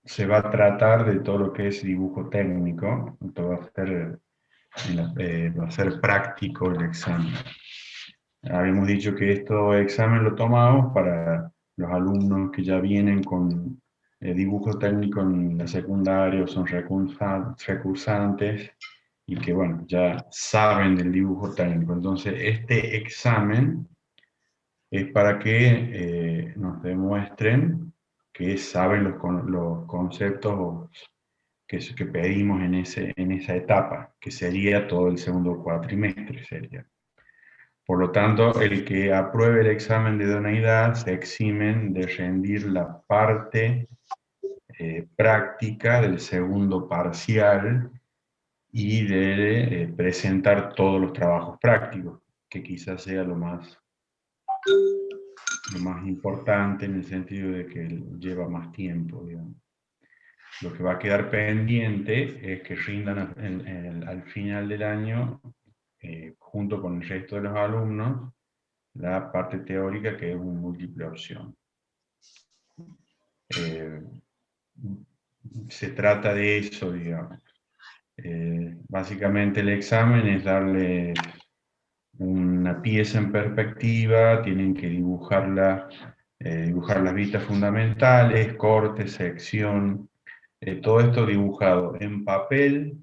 se va a tratar de todo lo que es dibujo técnico, todo va a ser práctico el examen. Habíamos dicho que este examen lo tomamos para los alumnos que ya vienen con dibujo técnico en la secundaria o son recursantes y que, bueno, ya saben del dibujo técnico. Entonces, este examen es para que nos demuestren que saben los conceptos que pedimos en esa etapa, que sería todo el segundo cuatrimestre. Sería. Por lo tanto, el que apruebe el examen de idoneidad se eximen de rendir la parte práctica del segundo parcial y de presentar todos los trabajos prácticos, que quizás sea lo más importante en el sentido de que lleva más tiempo, digamos. Lo que va a quedar pendiente es que rindan al final del año, junto con el resto de los alumnos, la parte teórica que es un múltiple opción. Eh, Se trata de eso, digamos. Básicamente el examen es darle una pieza en perspectiva, tienen que dibujarla, dibujar las vistas fundamentales, corte, sección, todo esto dibujado en papel,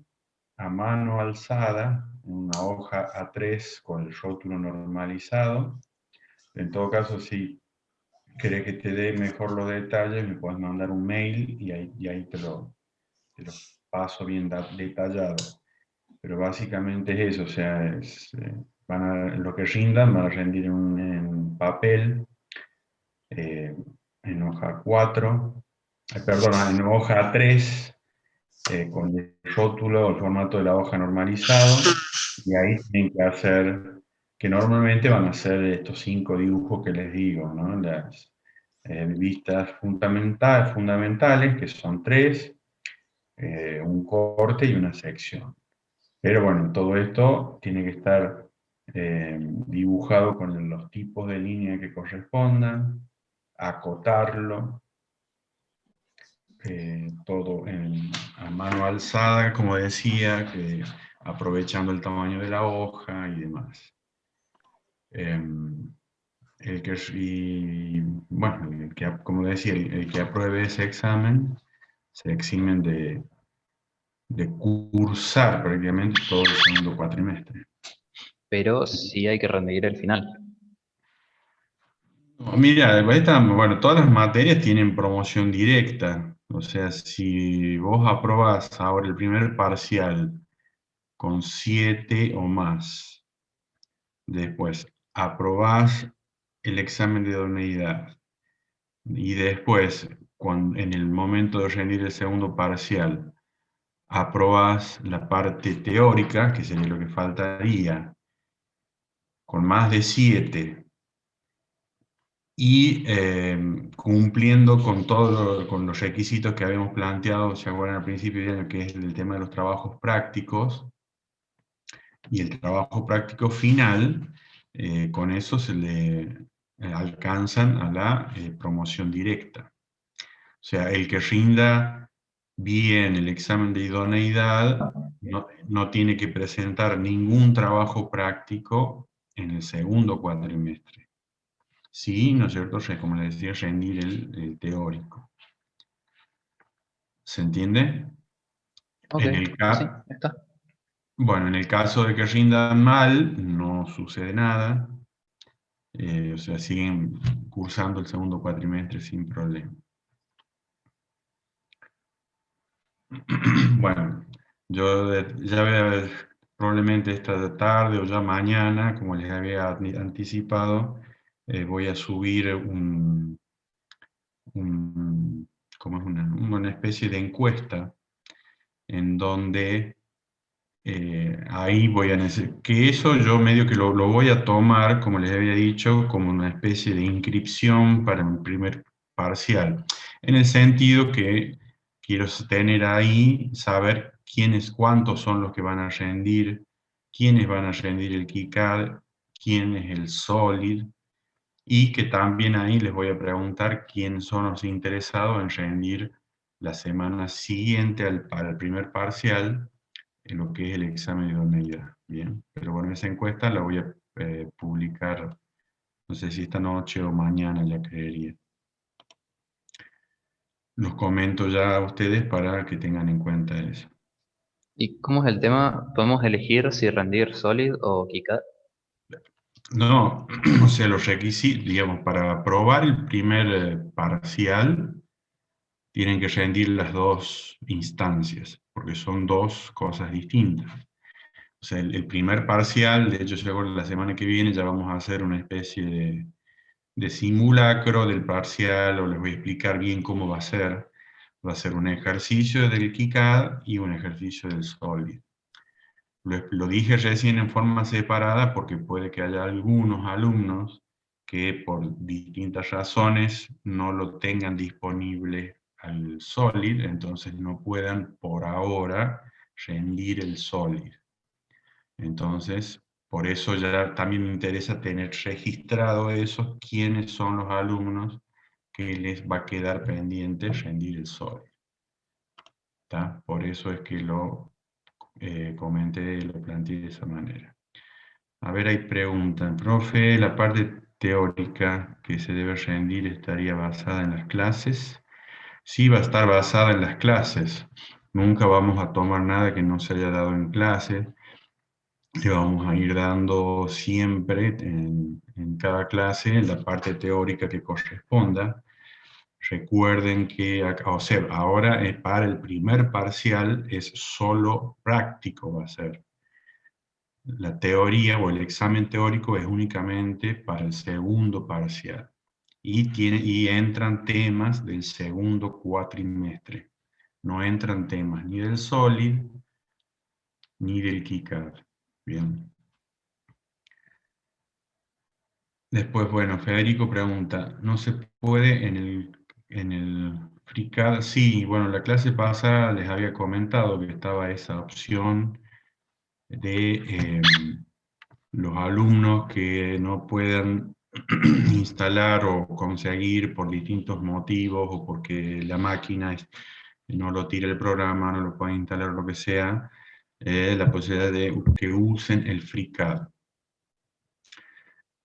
a mano alzada, en una hoja A3 con el rótulo normalizado. En todo caso, si querés que te dé mejor los detalles, me puedes mandar un mail y ahí te lo paso bien detallado. Pero básicamente es eso, o sea, lo que rindan van a rendir en papel, eh, en hoja 4, perdón, en hoja 3, con el rótulo, el formato de la hoja normalizado, y ahí tienen que hacer, que normalmente van a ser estos 5 dibujos que les digo, ¿no? Las vistas fundamentales, que son 3, un corte y una sección. Pero bueno, todo esto tiene que estar dibujado con los tipos de línea que correspondan, acotarlo, todo a mano alzada, como decía, aprovechando el tamaño de la hoja y demás. Bueno, como decía, el que apruebe ese examen se eximen de cursar prácticamente todo el segundo cuatrimestre. Pero sí hay que rendir el final. Mira, bueno, todas las materias tienen promoción directa. O sea, si vos aprobás ahora el primer parcial con 7 o más, después aprobás el examen de idoneidad y después, en el momento de rendir el segundo parcial, aprobás la parte teórica, que sería lo que faltaría, con más de 7 y cumpliendo con con los requisitos que habíamos planteado, se acuerdan al principio de año, que es el tema de los trabajos prácticos, y el trabajo práctico final, con eso se le alcanzan a la promoción directa. O sea, el que rinda bien el examen de idoneidad no tiene que presentar ningún trabajo práctico en el segundo cuatrimestre. Sí, ¿no es cierto? Como les decía, rendir el teórico. ¿Se entiende? Ok, En el sí, ca- está. bueno, en el caso de que rindan mal, no sucede nada. O sea, siguen cursando el segundo cuatrimestre sin problema. Bueno, yo ya voy a ver, probablemente esta tarde o ya mañana, como les había anticipado, voy a subir un, como es una especie de encuesta en donde ahí voy a necesitar, que eso yo medio que lo voy a tomar, como les había dicho, como una especie de inscripción para mi primer parcial, en el sentido que quiero tener ahí, saber cuántos son los que van a rendir, quiénes van a rendir el KiCad, quién es el Solid, y que también ahí les voy a preguntar quiénes son los interesados en rendir la semana siguiente para el primer parcial, en lo que es el examen de idoneidad. Bien, pero bueno, esa encuesta la voy a publicar, no sé si esta noche o mañana, ya creería. Los comento ya a ustedes para que tengan en cuenta eso. ¿Y cómo es el tema? ¿Podemos elegir si rendir Solid o KiCad? No, o sea, los requisitos, digamos, para aprobar el primer parcial, tienen que rendir las dos instancias, porque son dos cosas distintas. O sea, el primer parcial, de hecho, yo la semana que viene ya vamos a hacer una especie de simulacro del parcial, o les voy a explicar bien cómo va a ser. Va a ser un ejercicio del KiCad y un ejercicio del Solid. Lo dije recién en forma separada porque puede que haya algunos alumnos que por distintas razones no lo tengan disponible al Solid, entonces no puedan por ahora rendir el Solid. Entonces, por eso ya también me interesa tener registrado eso, quiénes son los alumnos que les va a quedar pendiente rendir el Solid. ¿Tá? Por eso es que lo comenté y lo planteé de esa manera. A ver, hay preguntas. Profe, la parte teórica que se debe rendir estaría basada en las clases. Sí, va a estar basada en las clases. Nunca vamos a tomar nada que no se haya dado en clase. Le vamos a ir dando siempre en cada clase la parte teórica que corresponda. Recuerden que, o sea, ahora para el primer parcial es solo práctico va a ser. La teoría o el examen teórico es únicamente para el segundo parcial y entran temas del segundo cuatrimestre. No entran temas ni del SOLID ni del KiCad. Bien. Después, bueno, Federico pregunta, ¿no se puede en el FreeCAD? Sí, bueno, la clase pasada les había comentado que estaba esa opción de los alumnos que no puedan instalar o conseguir por distintos motivos o porque la máquina no lo tira el programa, no lo puede instalar, lo que sea, la posibilidad de que usen el FreeCAD.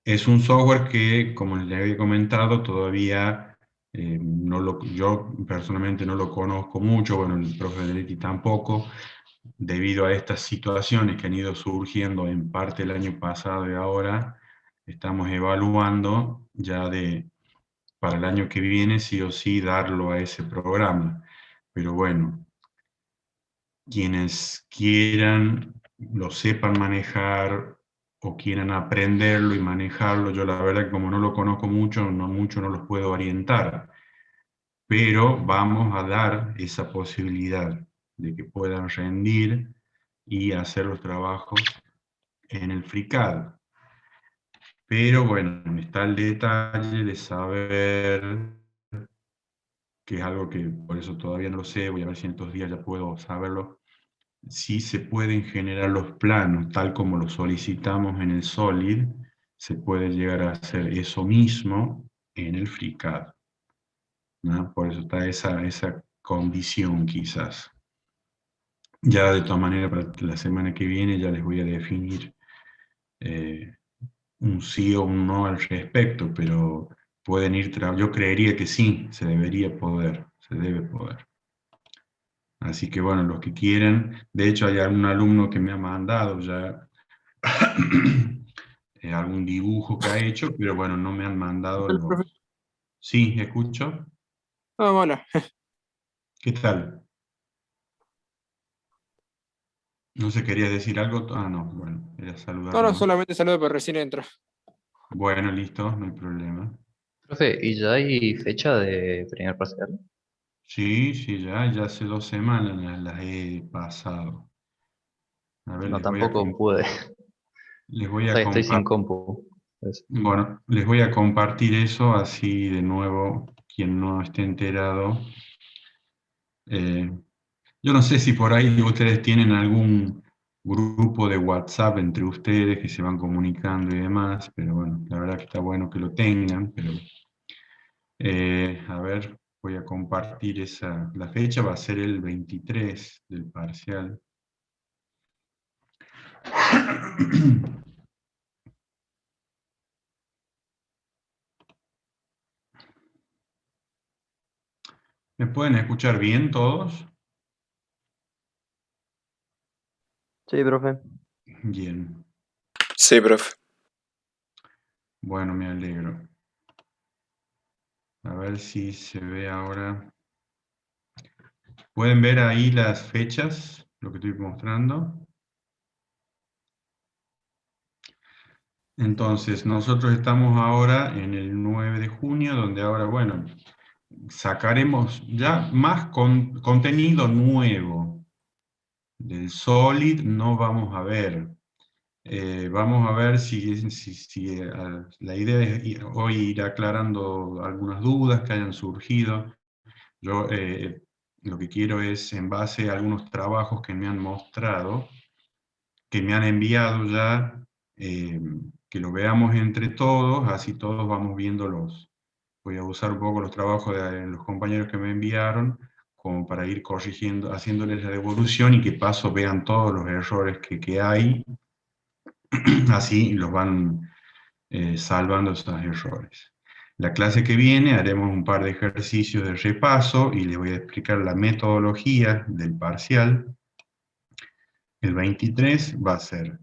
Es un software que, como les había comentado, todavía yo personalmente no lo conozco mucho, bueno, el profe Federici tampoco, debido a estas situaciones que han ido surgiendo en parte el año pasado y ahora, estamos evaluando ya para el año que viene sí o sí darlo a ese programa. Pero bueno, quienes quieran, lo sepan manejar o quieran aprenderlo y manejarlo, yo la verdad que como no lo conozco mucho no los puedo orientar, pero vamos a dar esa posibilidad de que puedan rendir y hacer los trabajos en el FreeCAD. Pero bueno, está el detalle de saber, que es algo que por eso todavía no lo sé, voy a ver si en estos días ya puedo saberlo, si se pueden generar los planos tal como los solicitamos en el Solid, se puede llegar a hacer eso mismo en el FreeCAD, ¿no? Por eso está esa condición quizás. Ya de todas maneras para la semana que viene ya les voy a definir un sí o un no al respecto, pero pueden ir, yo creería que sí, se debería poder, se debe poder. Así que bueno, los que quieren, de hecho hay algún alumno que me ha mandado ya algún dibujo que ha hecho, pero bueno, no me han mandado Hola, profe. los... Sí, ¿escucho? Ah, hola. ¿Qué tal? ¿No se quería decir algo? Ah, no, bueno, era saludar No, no, nomás. solamente saludo, pero recién entro. Bueno, listo, no hay problema. Profe, ¿y ya hay fecha de primer parcial? Sí, sí, ya hace 2 semanas las he pasado. A ver, No, tampoco pude. les voy a Sabes, estoy sin compartir. compu. Bueno, les voy a compartir eso, así de nuevo, quien no esté enterado. eh, yo no sé si por ahí ustedes tienen algún grupo de WhatsApp entre ustedes que se van comunicando y demás, pero bueno, la verdad que está bueno que lo tengan, pero a ver, voy a compartir la fecha, va a ser el 23 del parcial. ¿Me pueden escuchar bien todos? Sí, profe. Bien. Sí, profe. Bueno, me alegro. A ver si se ve ahora. ¿Pueden ver ahí las fechas, lo que estoy mostrando? Entonces, nosotros estamos ahora en el 9 de junio, donde ahora, bueno, sacaremos ya más contenido nuevo. Del Solid no vamos a ver. Vamos a ver si la idea es hoy ir aclarando algunas dudas que hayan surgido. Yo lo que quiero es, en base a algunos trabajos que me han mostrado, que me han enviado ya, que lo veamos entre todos, así todos vamos viéndolos. Voy a usar un poco los trabajos de los compañeros que me enviaron, como para ir corrigiendo, haciéndoles la devolución y que paso vean todos los errores que hay, así los van salvando esos errores. La clase que viene haremos un par de ejercicios de repaso y les voy a explicar la metodología del parcial. El 23 va a ser,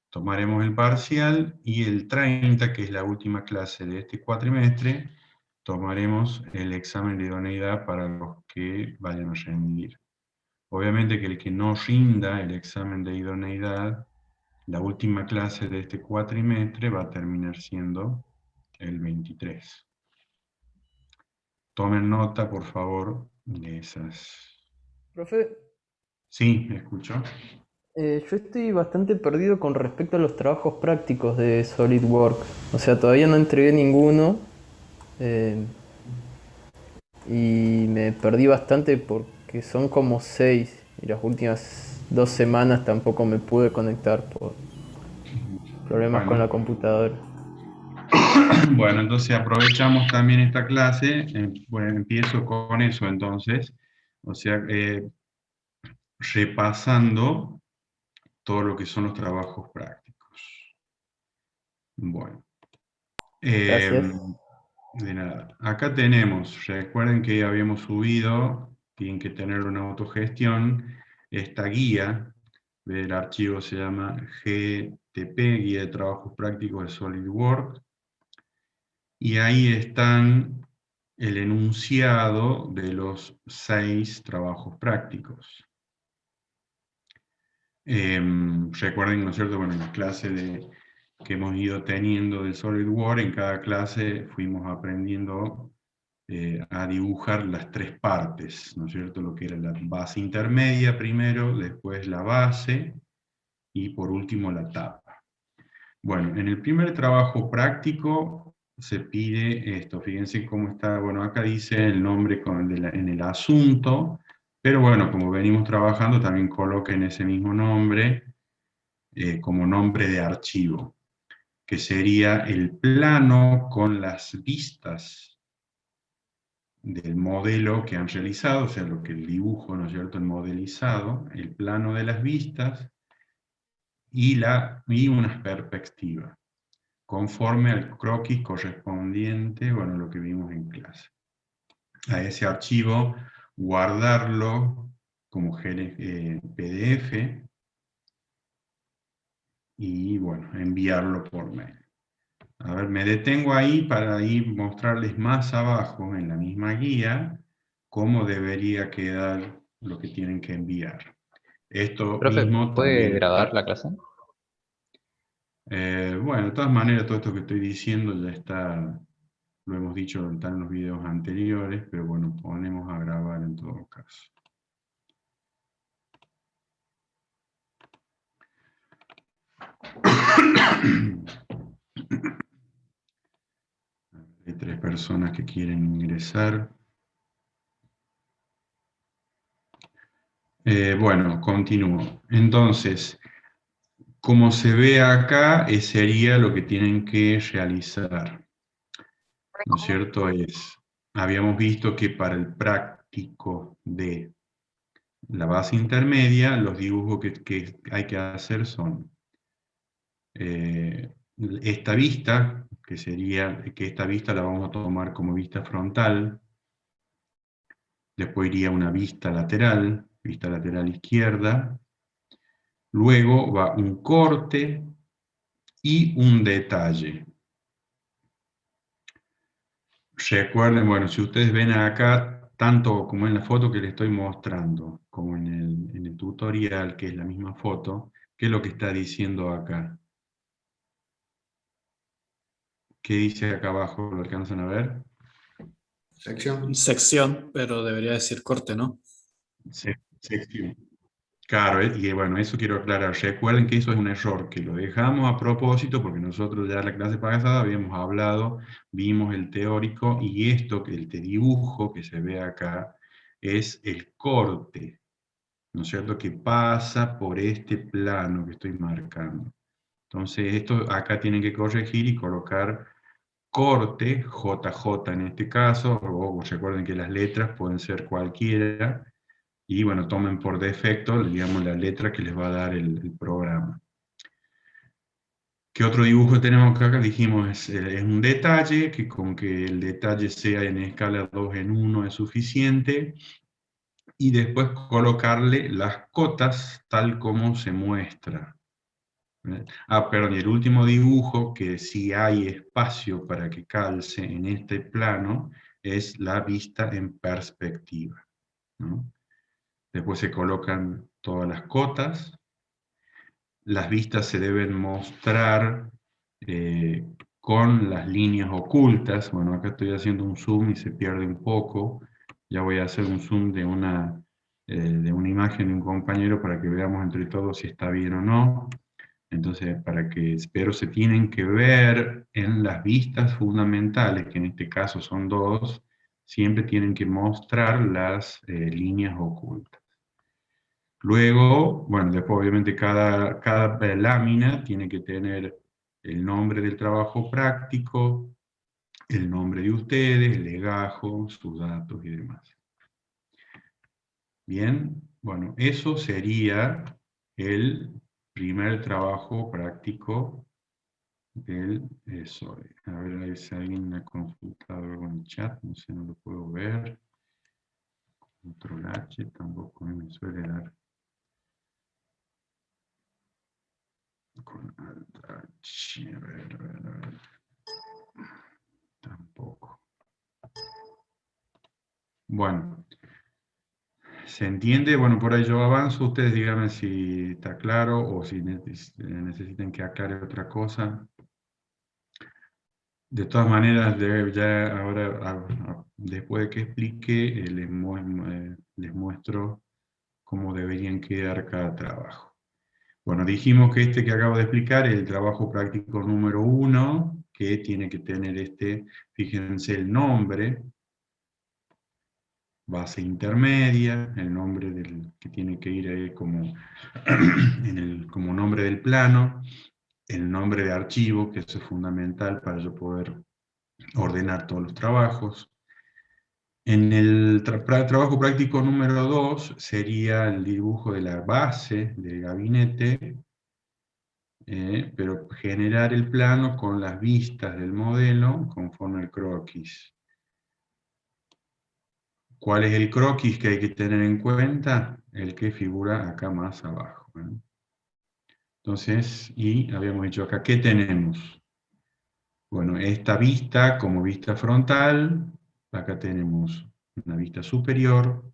tomaremos el parcial y el 30, que es la última clase de este cuatrimestre, tomaremos el examen de idoneidad para los que vayan a rendir. Obviamente que el que no rinda el examen de idoneidad, la última clase de este cuatrimestre va a terminar siendo el 23. Tomen nota, por favor, de esas. Profe, Sí, ¿me escucho? yo estoy bastante perdido con respecto a los trabajos prácticos de SolidWorks. O sea, todavía no entregué ninguno eh, y me perdí bastante porque son como 6 y las últimas 2 semanas tampoco me pude conectar por problemas con la Bueno, computadora. bueno, entonces aprovechamos también esta clase. Bueno, empiezo con eso entonces. O sea, repasando todo lo que son los trabajos prácticos. Bueno. Gracias. De nada. Acá tenemos, recuerden que habíamos subido, tienen que tener una autogestión, esta guía del archivo se llama GTP, Guía de Trabajos Prácticos de SolidWorks, y ahí están el enunciado de los 6 trabajos prácticos. Recuerden, ¿no es cierto? Bueno, en la clase que hemos ido teniendo del SolidWorks, en cada clase fuimos aprendiendo a dibujar las 3 partes, ¿no es cierto? Lo que era la base intermedia primero, después la base, y por último la tapa. Bueno, en el primer trabajo práctico se pide esto, fíjense cómo está, bueno, acá dice el nombre en el asunto, pero bueno, como venimos trabajando, también coloquen ese mismo nombre como nombre de archivo, que sería el plano con las vistas del modelo que han realizado, o sea, lo que el dibujo, ¿no es cierto?, el modelizado, el plano de las vistas y unas perspectivas, conforme al croquis correspondiente, bueno, lo que vimos en clase. A ese archivo, guardarlo como PDF y, bueno, enviarlo por mail. A ver, me detengo ahí para ir mostrarles más abajo en la misma guía cómo debería quedar lo que tienen que enviar. Esto Profe, mismo ¿puede también grabar está. la clase? Bueno, de todas maneras, todo esto que estoy diciendo ya está, lo hemos dicho en los videos anteriores, pero bueno, ponemos a grabar en todo caso. Hay 3 personas que quieren ingresar. Bueno, continúo. Entonces, como se ve acá, sería lo que tienen que realizar. ¿No es cierto? Es habíamos visto que para el práctico de la base intermedia, los dibujos que hay que hacer son esta vista, que sería que esta vista la vamos a tomar como vista frontal, después iría una vista lateral izquierda, luego va un corte y un detalle. Recuerden, bueno, si ustedes ven acá, tanto como en la foto que les estoy mostrando, como en el tutorial, que es la misma foto, ¿qué es lo que está diciendo acá? ¿Qué dice acá abajo? ¿Lo alcanzan a ver? Sección, pero debería decir corte, ¿no? Sección. Claro, y bueno, eso quiero aclarar. Recuerden que eso es un error, que lo dejamos a propósito, porque nosotros ya en la clase pasada habíamos hablado, vimos el teórico, y esto, que el dibujo que se ve acá, es el corte, ¿no es cierto?, que pasa por este plano que estoy marcando. Entonces, esto acá tienen que corregir y colocar corte, JJ en este caso, o recuerden que las letras pueden ser cualquiera, y bueno, tomen por defecto, digamos, la letra que les va a dar el programa. ¿Qué otro dibujo tenemos acá? Dijimos, es un detalle, que con que el detalle sea en escala 2 en 1 es suficiente, y después colocarle las cotas tal como se muestra. Perdón, y el último dibujo, que sí hay espacio para que calce en este plano, es la vista en perspectiva, ¿no? Después se colocan todas las cotas. Las vistas se deben mostrar con las líneas ocultas. Bueno, acá estoy haciendo un zoom y se pierde un poco. Ya voy a hacer un zoom de una imagen de un compañero para que veamos entre todos si está bien o no. Entonces, pero se tienen que ver en las vistas fundamentales, que en este caso son dos, siempre tienen que mostrar las líneas ocultas. Luego, bueno, después obviamente cada lámina tiene que tener el nombre del trabajo práctico, el nombre de ustedes, el legajo, sus datos y demás. Bien, bueno, eso sería el primer trabajo práctico del SOE. A ver si alguien ha consultado algo en el chat, no sé, no lo puedo ver. Control H, tampoco me suele dar. Con Alt H, a ver. Tampoco. Bueno, ¿se entiende? Bueno, por ahí yo avanzo, ustedes díganme si está claro o si necesitan que aclare otra cosa. De todas maneras, ya ahora, después de que explique, les muestro cómo deberían quedar cada trabajo. Bueno, dijimos que este que acabo de explicar es el trabajo práctico número 1, que tiene que tener fíjense el nombre, base intermedia, el nombre que tiene que ir ahí como, como nombre del plano, el nombre de archivo, que eso es fundamental para yo poder ordenar todos los trabajos. En el trabajo práctico número 2 sería el dibujo de la base del gabinete, pero generar el plano con las vistas del modelo conforme al croquis. ¿Cuál es el croquis que hay que tener en cuenta? El que figura acá más abajo. Entonces, y habíamos dicho acá, ¿qué tenemos? Bueno, esta vista como vista frontal, acá tenemos una vista superior,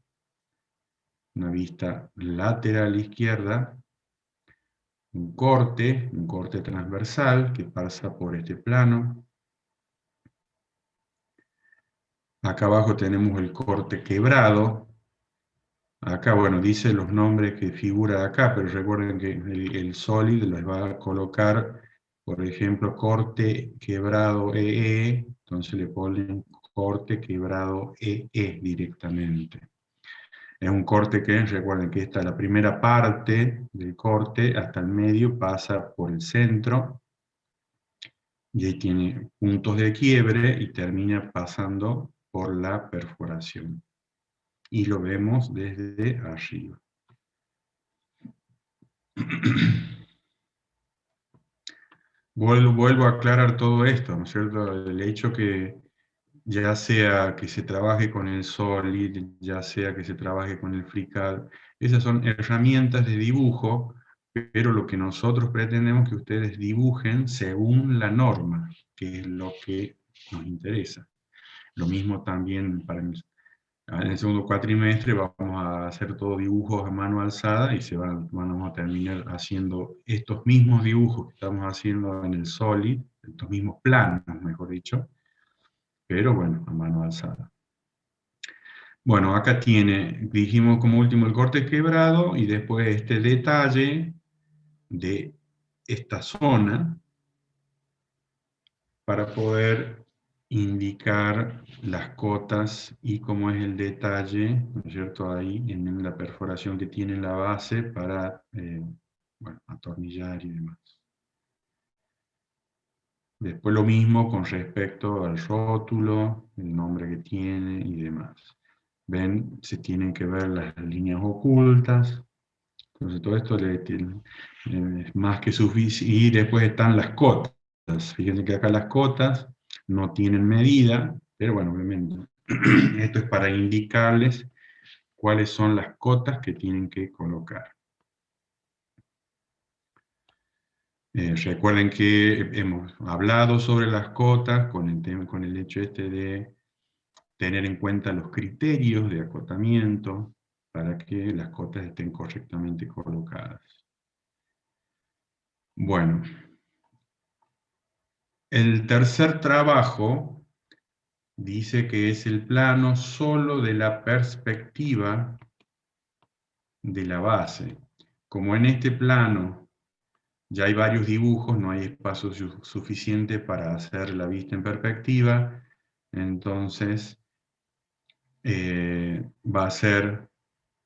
una vista lateral izquierda, un corte transversal que pasa por este plano. Acá abajo tenemos el corte quebrado. Acá, bueno, dice los nombres que figura acá, pero recuerden que el Solid les va a colocar, por ejemplo, corte quebrado EE, entonces le ponen corte quebrado EE directamente. Es un corte que, recuerden que esta es la primera parte del corte, hasta el medio pasa por el centro, y ahí tiene puntos de quiebre y termina pasando por la perforación. Y lo vemos desde arriba. Vuelvo a aclarar todo esto, ¿no es cierto? El hecho que ya sea que se trabaje con el Solid, ya sea que se trabaje con el FreeCAD, esas son herramientas de dibujo, pero lo que nosotros pretendemos es que ustedes dibujen según la norma, que es lo que nos interesa. Lo mismo también en el segundo cuatrimestre vamos a hacer todos dibujos a mano alzada y vamos a terminar haciendo estos mismos dibujos que estamos haciendo en el Solid, estos mismos planos, mejor dicho, pero bueno, a mano alzada. Bueno, acá dijimos como último el corte quebrado y después este detalle de esta zona para poder indicar las cotas y cómo es el detalle, ¿no es cierto?, ahí en la perforación que tiene la base para bueno, atornillar y demás. Después lo mismo con respecto al rótulo, el nombre que tiene y demás. Ven, se tienen que ver las líneas ocultas. Entonces todo esto es más que suficiente. Y después están las cotas. Fíjense que acá las cotas no tienen medida, pero bueno, obviamente esto es para indicarles cuáles son las cotas que tienen que colocar. Recuerden que hemos hablado sobre las cotas con el hecho de tener en cuenta los criterios de acotamiento para que las cotas estén correctamente colocadas. Bueno, el tercer trabajo dice que es el plano solo de la perspectiva de la base. Como en este plano ya hay varios dibujos, no hay espacio suficiente para hacer la vista en perspectiva, entonces va a ser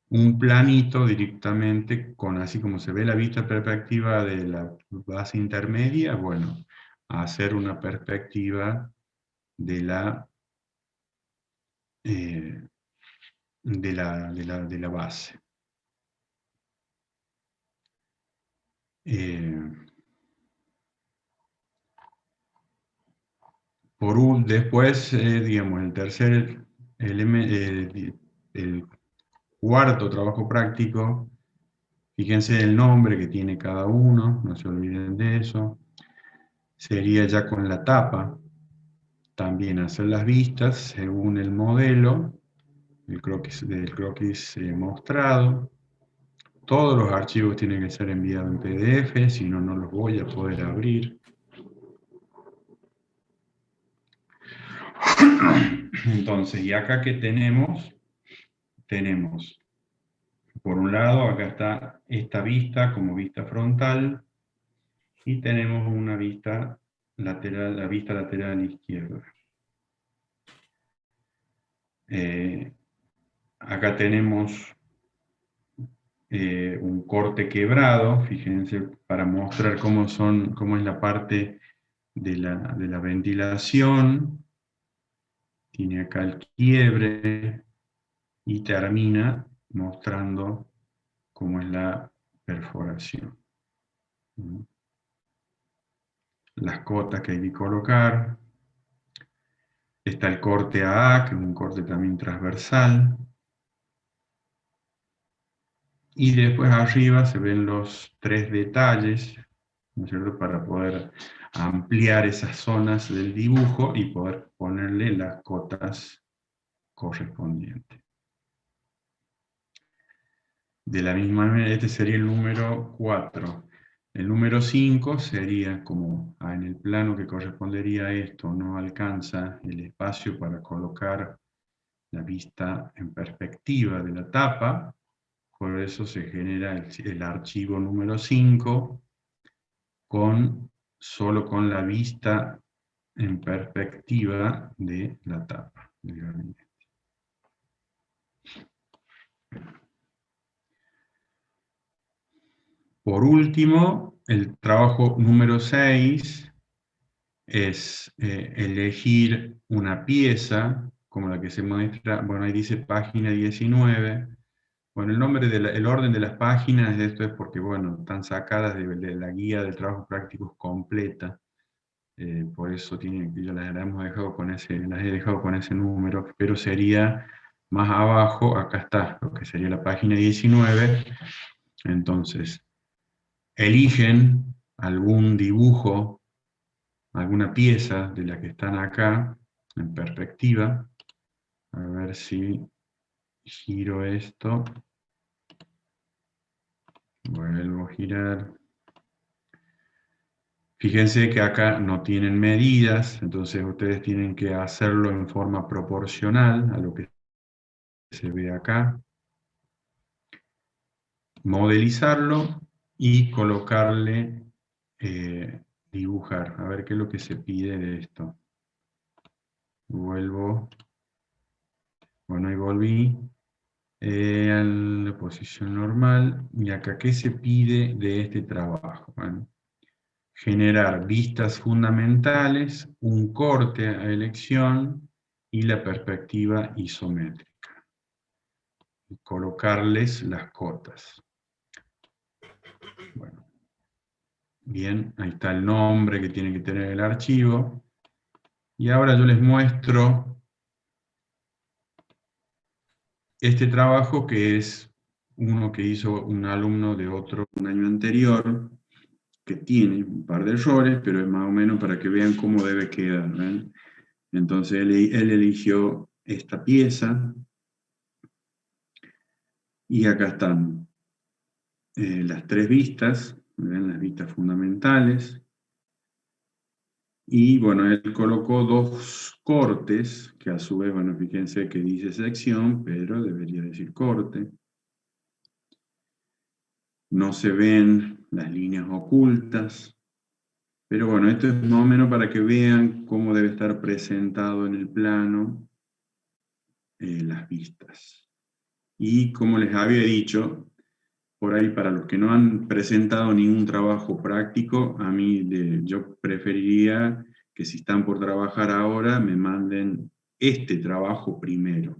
un planito directamente, así como se ve la vista perspectiva de la base intermedia, bueno, a hacer una perspectiva de la base. Después, digamos, el cuarto trabajo práctico, fíjense el nombre que tiene cada uno, no se olviden de eso. Sería ya con la tapa, también hacer las vistas según el modelo, del croquis mostrado. Todos los archivos tienen que ser enviados en PDF, si no, no los voy a poder abrir. Entonces, y acá que tenemos, por un lado, acá está esta vista como vista frontal, y tenemos una vista lateral, la vista lateral izquierda. Acá tenemos un corte quebrado, fíjense, para mostrar cómo es la parte de la ventilación. Tiene acá el quiebre y termina mostrando cómo es la perforación. Las cotas que hay que colocar. Está el corte AA, que es un corte también transversal. Y después arriba se ven los 3 detalles, ¿no es cierto?, para poder ampliar esas zonas del dibujo y poder ponerle las cotas correspondientes. De la misma manera, este sería el número 4. El número 5 sería como en el plano que correspondería a esto, no alcanza el espacio para colocar la vista en perspectiva de la tapa, por eso se genera el archivo número 5 solo con la vista en perspectiva de la tapa del gabinete. Por último, el trabajo número 6 es elegir una pieza como la que se muestra, bueno, ahí dice página 19. Bueno, el orden de las páginas de esto es porque, bueno, están sacadas de la guía de trabajos prácticos completa. Por eso yo las hemos dejado las he dejado con ese número, pero sería más abajo, acá está, lo que sería la página 19. Entonces, eligen algún dibujo, alguna pieza de la que están acá, en perspectiva. A ver si giro esto. Vuelvo a girar. Fíjense que acá no tienen medidas, entonces ustedes tienen que hacerlo en forma proporcional a lo que se ve acá. Modelizarlo y colocarle, dibujar. A ver qué es lo que se pide de esto. Vuelvo. Bueno, ahí volví a la posición normal. Y acá, ¿qué se pide de este trabajo? Bueno, generar vistas fundamentales, un corte a elección y la perspectiva isométrica. Y colocarles las cotas. Bueno, bien, ahí está el nombre que tiene que tener el archivo. Y ahora yo les muestro este trabajo, que es uno que hizo un alumno de un año anterior, que tiene un par de errores, pero es más o menos para que vean cómo debe quedar, ¿ven? Entonces él eligió esta pieza, y acá están las tres vistas, ¿ven? Las vistas fundamentales. Y bueno, él colocó dos cortes, que a su vez, bueno, fíjense que dice sección, pero debería decir corte. No se ven las líneas ocultas. Pero bueno, esto es más o menos para que vean cómo debe estar presentado en el plano las vistas. Y como les había dicho, por ahí para los que no han presentado ningún trabajo práctico, yo preferiría que si están por trabajar ahora, me manden este trabajo primero.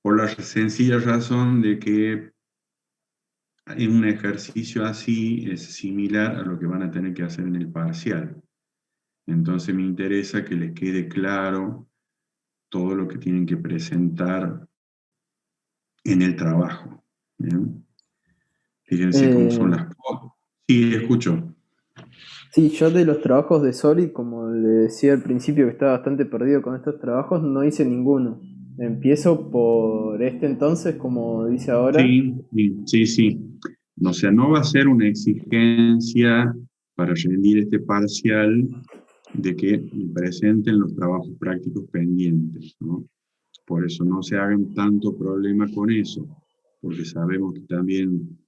Por la sencilla razón de que en un ejercicio así es similar a lo que van a tener que hacer en el parcial. Entonces me interesa que les quede claro todo lo que tienen que presentar en el trabajo. ¿Bien? Fíjense cómo son las cosas. Sí, escucho. Sí, yo de los trabajos de Solid, como le decía al principio que estaba bastante perdido con estos trabajos, no hice ninguno. Empiezo por este entonces, como dice ahora. Sí, sí, sí. O sea, no va a ser una exigencia para rendir este parcial de que presenten los trabajos prácticos pendientes, ¿no? Por eso no se hagan tanto problema con eso, porque sabemos que también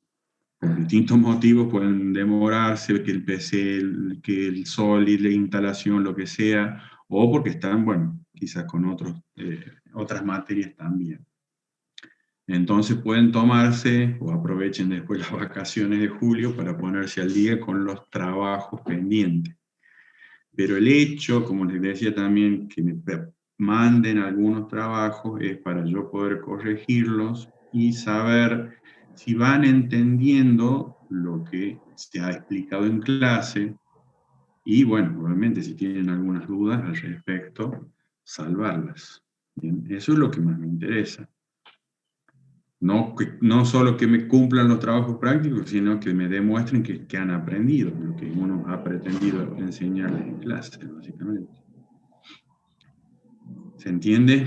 por distintos motivos pueden demorarse, que el PC, que el Solid, la instalación, lo que sea, o porque están, bueno, quizás con otras materias también. Entonces pueden tomarse o aprovechen después las vacaciones de julio para ponerse al día con los trabajos pendientes. Pero el hecho, como les decía también, que me manden algunos trabajos es para yo poder corregirlos y saber si van entendiendo lo que se ha explicado en clase. Y bueno, obviamente si tienen algunas dudas al respecto, salvarlas. Bien, eso es lo que más me interesa. No solo que me cumplan los trabajos prácticos, sino que me demuestren que han aprendido lo que uno ha pretendido enseñarles en clase, básicamente. ¿Se entiende?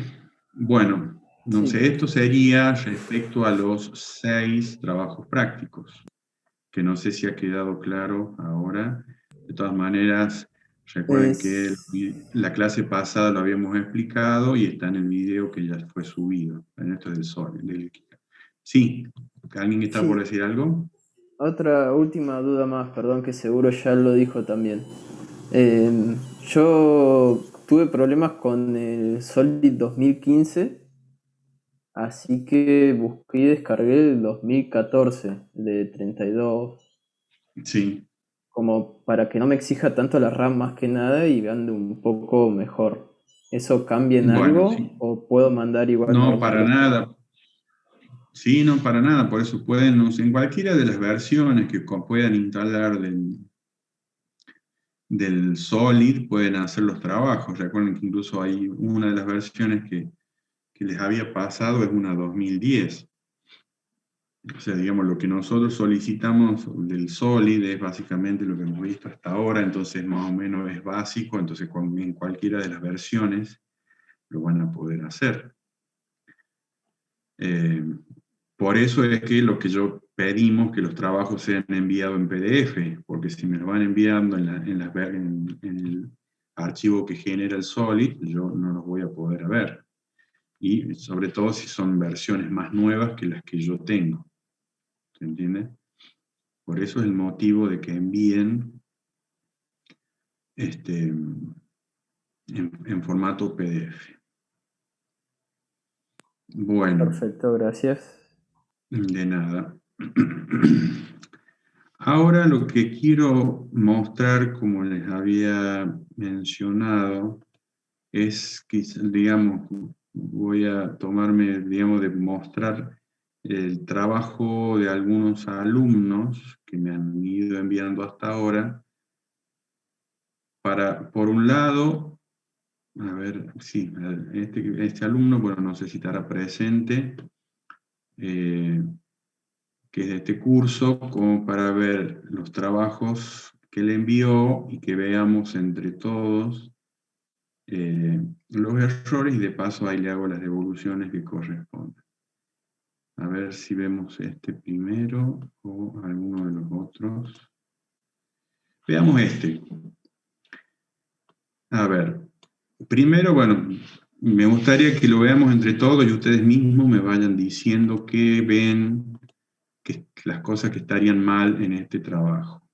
Bueno, no Sí. sé, esto sería respecto a los 6 trabajos prácticos, que no sé si ha quedado claro ahora. De todas maneras, recuerden que la clase pasada lo habíamos explicado y está en el video que ya fue subido. En esto del sol. Sí, ¿alguien está por Sí. decir algo? Otra última duda más, perdón, que seguro ya lo dijo también. Yo tuve problemas con el Solid 2015, así que busqué y descargué el 2014 de 32, Sí. como para que no me exija tanto la RAM más que nada y ande un poco mejor. ¿Eso cambia en Bueno, algo sí. o puedo mandar igual? No, para nada. Sí, no, para nada. Por eso pueden, en cualquiera de las versiones que puedan instalar del Solid, pueden hacer los trabajos. Recuerden que incluso hay una de las versiones que les había pasado, es una 2010. O sea, digamos, lo que nosotros solicitamos del Solid es básicamente lo que hemos visto hasta ahora, entonces más o menos es básico, entonces en cualquiera de las versiones lo van a poder hacer. Por eso es que lo que yo pedimos que los trabajos sean enviados en PDF, porque si me lo van enviando en el archivo que genera el Solid, yo no los voy a poder ver. Y sobre todo si son versiones más nuevas que las que yo tengo. ¿Se entiende? Por eso es el motivo de que envíen en formato PDF. Bueno, Perfecto, gracias. de nada. Ahora lo que quiero mostrar, como les había mencionado, es que, digamos, voy a tomarme, digamos, de mostrar el trabajo de algunos alumnos que me han ido enviando hasta ahora, para, por un lado, a ver, sí, este alumno, bueno, no sé si estará presente, que es de este curso, como para ver los trabajos que le envió y que veamos entre todos los errores, y de paso ahí le hago las devoluciones que corresponden. A ver si vemos este primero o alguno de los otros. Veamos este. A ver, primero, bueno, me gustaría que lo veamos entre todos y ustedes mismos me vayan diciendo qué ven, las cosas que estarían mal en este trabajo.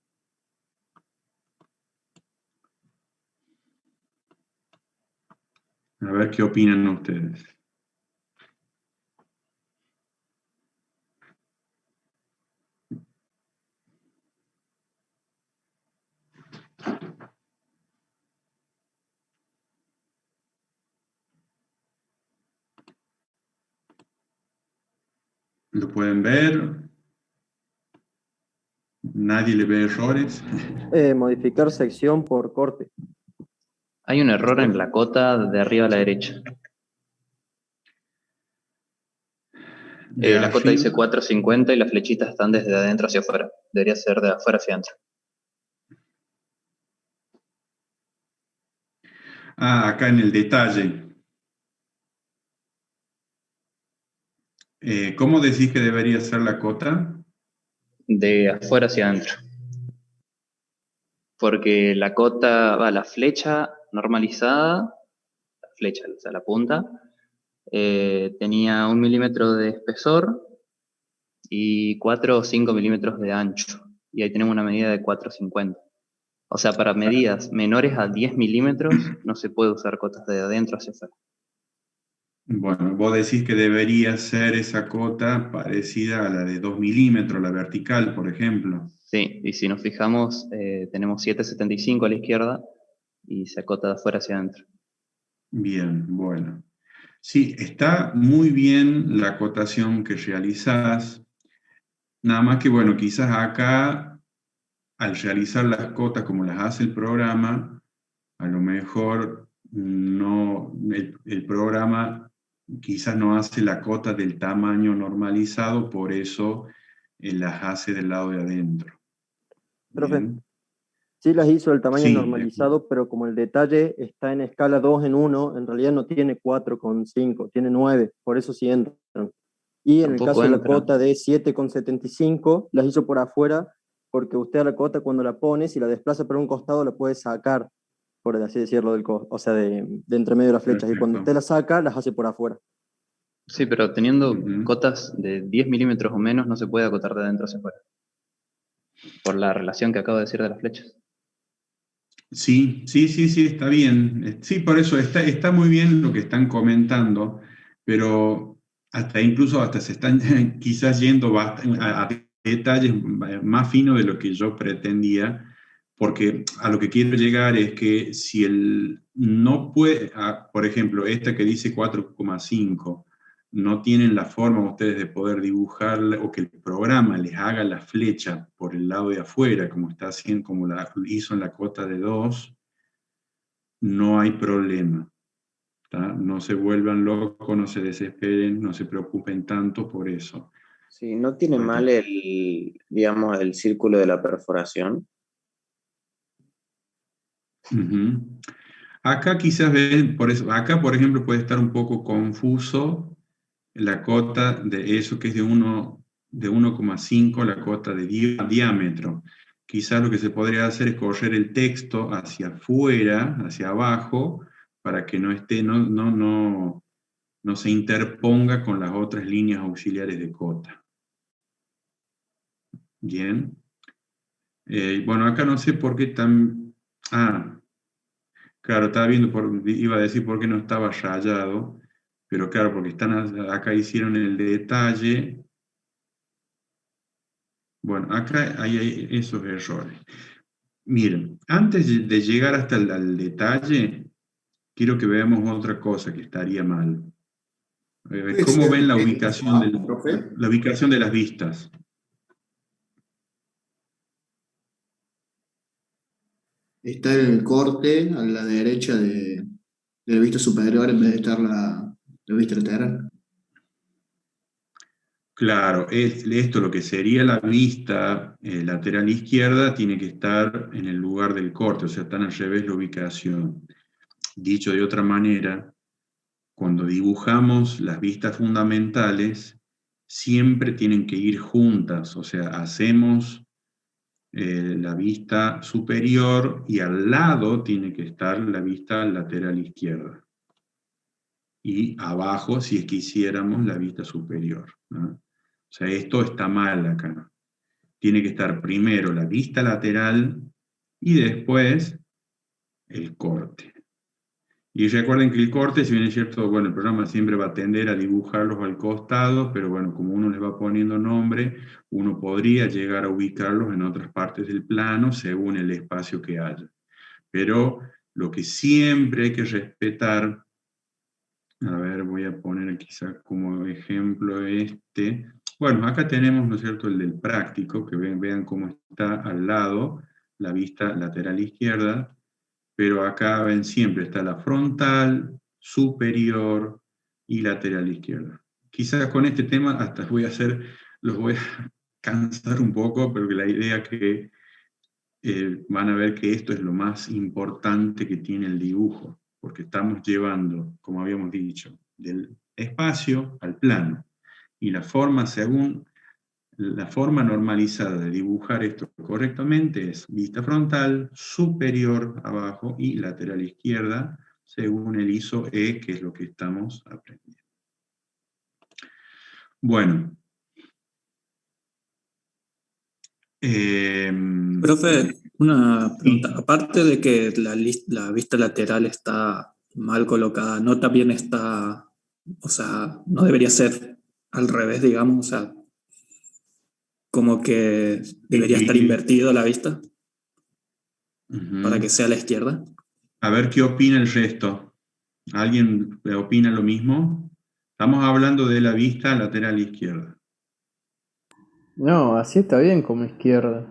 A ver qué opinan ustedes. ¿Lo pueden ver? ¿Nadie le ve errores? Modificar sección por corte. Hay un error en la cota de arriba a la derecha. La cota dice 450 y las flechitas están desde adentro hacia afuera. Debería ser de afuera hacia adentro. Ah, acá en el detalle. ¿Cómo decís que debería ser la cota? De afuera hacia adentro. Porque la cota, la flecha normalizada, la flecha, o sea, la punta, tenía 1 milímetro de espesor y 4 o 5 milímetros de ancho. Y ahí tenemos una medida de 450. O sea, para medidas menores a 10 milímetros no se puede usar cotas de adentro hacia afuera. Bueno, vos decís que debería ser esa cota parecida a la de 2 milímetros, la vertical, por ejemplo. Sí, y si nos fijamos, tenemos 7,75 a la izquierda y se acota de afuera hacia adentro. Bien, bueno. Sí, está muy bien la acotación que realizás. Nada más que, bueno, quizás acá, al realizar las cotas como las hace el programa, a lo mejor no, el programa quizás no hace la cota del tamaño normalizado, por eso las hace del lado de adentro. Profe, Bien. sí las hizo el tamaño Sí, normalizado, pero como el detalle está en escala 2 en 1, en realidad no tiene 4,5, tiene 9, por eso sí entran. Y en el Tampoco caso de la entra. cota de 7,75, las hizo por afuera, porque usted a la cota cuando la pone, si la desplaza por un costado, la puede sacar, por así decirlo, o sea, de entre medio de las flechas. Y cuando perfecto. usted las saca, las hace por afuera. Sí, pero teniendo Ujú. cotas de 10 milímetros o menos no se puede acotar de adentro hacia afuera. Por la relación que acabo de decir de las flechas. Sí, está bien. Sí, por eso está muy bien lo que están comentando, pero incluso hasta se están quizás yendo a detalles más finos de lo que yo pretendía, Porque a lo que quiero llegar es que si él no puede, por ejemplo, esta que dice 4,5, no tienen la forma ustedes de poder dibujarla, o que el programa les haga la flecha por el lado de afuera, como está haciendo, como la hizo en la cota de 2, no hay problema. ¿Tá? No se vuelvan locos, no se desesperen, no se preocupen tanto por eso. Sí, no tiene Porque- mal digamos, el círculo de la perforación. Ujú. Acá quizás ven, por eso, acá por ejemplo puede estar un poco confuso la cota de eso que es de 1,5, la cota de diámetro. Quizás lo que se podría hacer es correr el texto hacia afuera, hacia abajo, para que no esté, no se interponga con las otras líneas auxiliares de cota. Bien. Bueno, acá no sé por qué tan... Claro, estaba viendo, iba a decir por qué no estaba rayado, pero claro, porque acá hicieron el detalle. Bueno, acá hay esos errores. Miren, antes de llegar hasta al detalle, quiero que veamos otra cosa que estaría mal. ¿Cómo ven la ubicación profe? la ubicación de las vistas? Está en el corte a la derecha de la vista superior en vez de estar la vista lateral. Claro, esto lo que sería la vista lateral izquierda tiene que estar en el lugar del corte, o sea, están al revés la ubicación. Dicho de otra manera, cuando dibujamos las vistas fundamentales, siempre tienen que ir juntas, o sea, hacemos la vista superior y al lado tiene que estar la vista lateral izquierda. Y abajo, si es que hiciéramos la vista superior, ¿no? O sea, esto está mal acá. Tiene que estar primero la vista lateral y después el corte. Y recuerden que el corte, si bien es cierto, bueno, el programa siempre va a tender a dibujarlos al costado, pero bueno, como uno les va poniendo nombre, uno podría llegar a ubicarlos en otras partes del plano según el espacio que haya. Pero lo que siempre hay que respetar, a ver, voy a poner quizá como ejemplo este. Bueno, acá tenemos, ¿no es cierto?, el del práctico, que vean cómo está al lado, la vista lateral izquierda, pero acá ven siempre está la frontal, superior y lateral izquierda. Quizás con este tema hasta los voy a cansar un poco, pero que la idea que van a ver que esto es lo más importante que tiene el dibujo, porque estamos llevando, como habíamos dicho, del espacio al plano. Y la forma, según la forma normalizada de dibujar esto correctamente es vista frontal, superior abajo y lateral izquierda, según el ISO E, que es lo que estamos aprendiendo. Bueno. Profe, una pregunta. Aparte de que la vista lateral está mal colocada, ¿no también está, o sea, no debería ser al revés, digamos, o sea, como que debería estar invertido la vista para que sea a la izquierda? A ver qué opina el resto. ¿Alguien opina lo mismo? Estamos hablando de la vista lateral izquierda. No, así está bien como izquierda.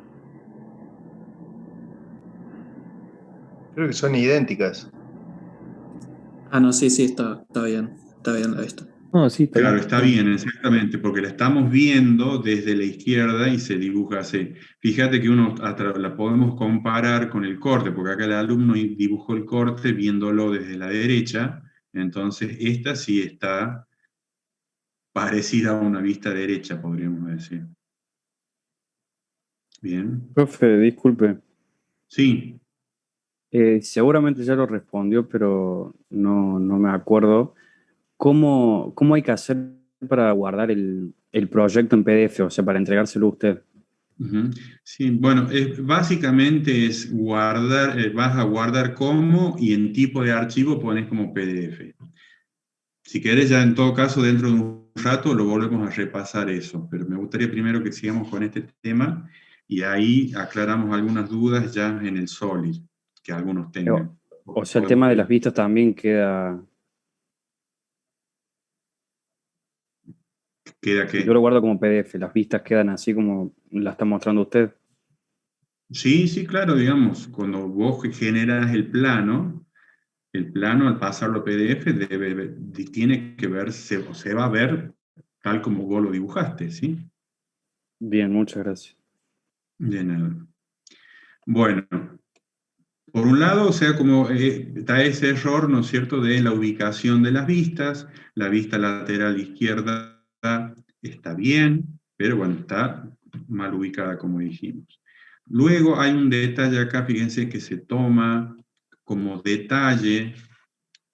Creo que son idénticas. Ah, no, sí, está bien la vista. No, sí, está Claro, bien. está bien, exactamente, porque la estamos viendo desde la izquierda y se dibuja así. Fíjate que la podemos comparar con el corte, porque acá el alumno dibujó el corte viéndolo desde la derecha, entonces esta sí está parecida a una vista derecha, podríamos decir. Bien. Profe, disculpe. Sí. Seguramente ya lo respondió, pero no me acuerdo. ¿Cómo hay que hacer para guardar el proyecto en PDF, o sea, para entregárselo a usted? Uh-huh. Sí, bueno, básicamente es guardar, vas a guardar como y en tipo de archivo pones como PDF. Si querés, ya en todo caso, dentro de un rato lo volvemos a repasar eso, pero me gustaría primero que sigamos con este tema y ahí aclaramos algunas dudas ya en el Solid, que algunos tengan. O sea, el tema de las vistas también queda... ¿Queda qué? Yo lo guardo como PDF, las vistas quedan así como la está mostrando usted. Sí, sí, claro, digamos, cuando vos generas el plano al pasarlo a PDF tiene que verse, o se va a ver tal como vos lo dibujaste, ¿sí? Bien, muchas gracias. De nada. Bueno, por un lado, o sea, como está ese error, ¿no es cierto?, de la ubicación de las vistas. La vista lateral izquierda está bien, pero bueno, está mal ubicada, como dijimos. Luego hay un detalle acá, fíjense, que se toma como detalle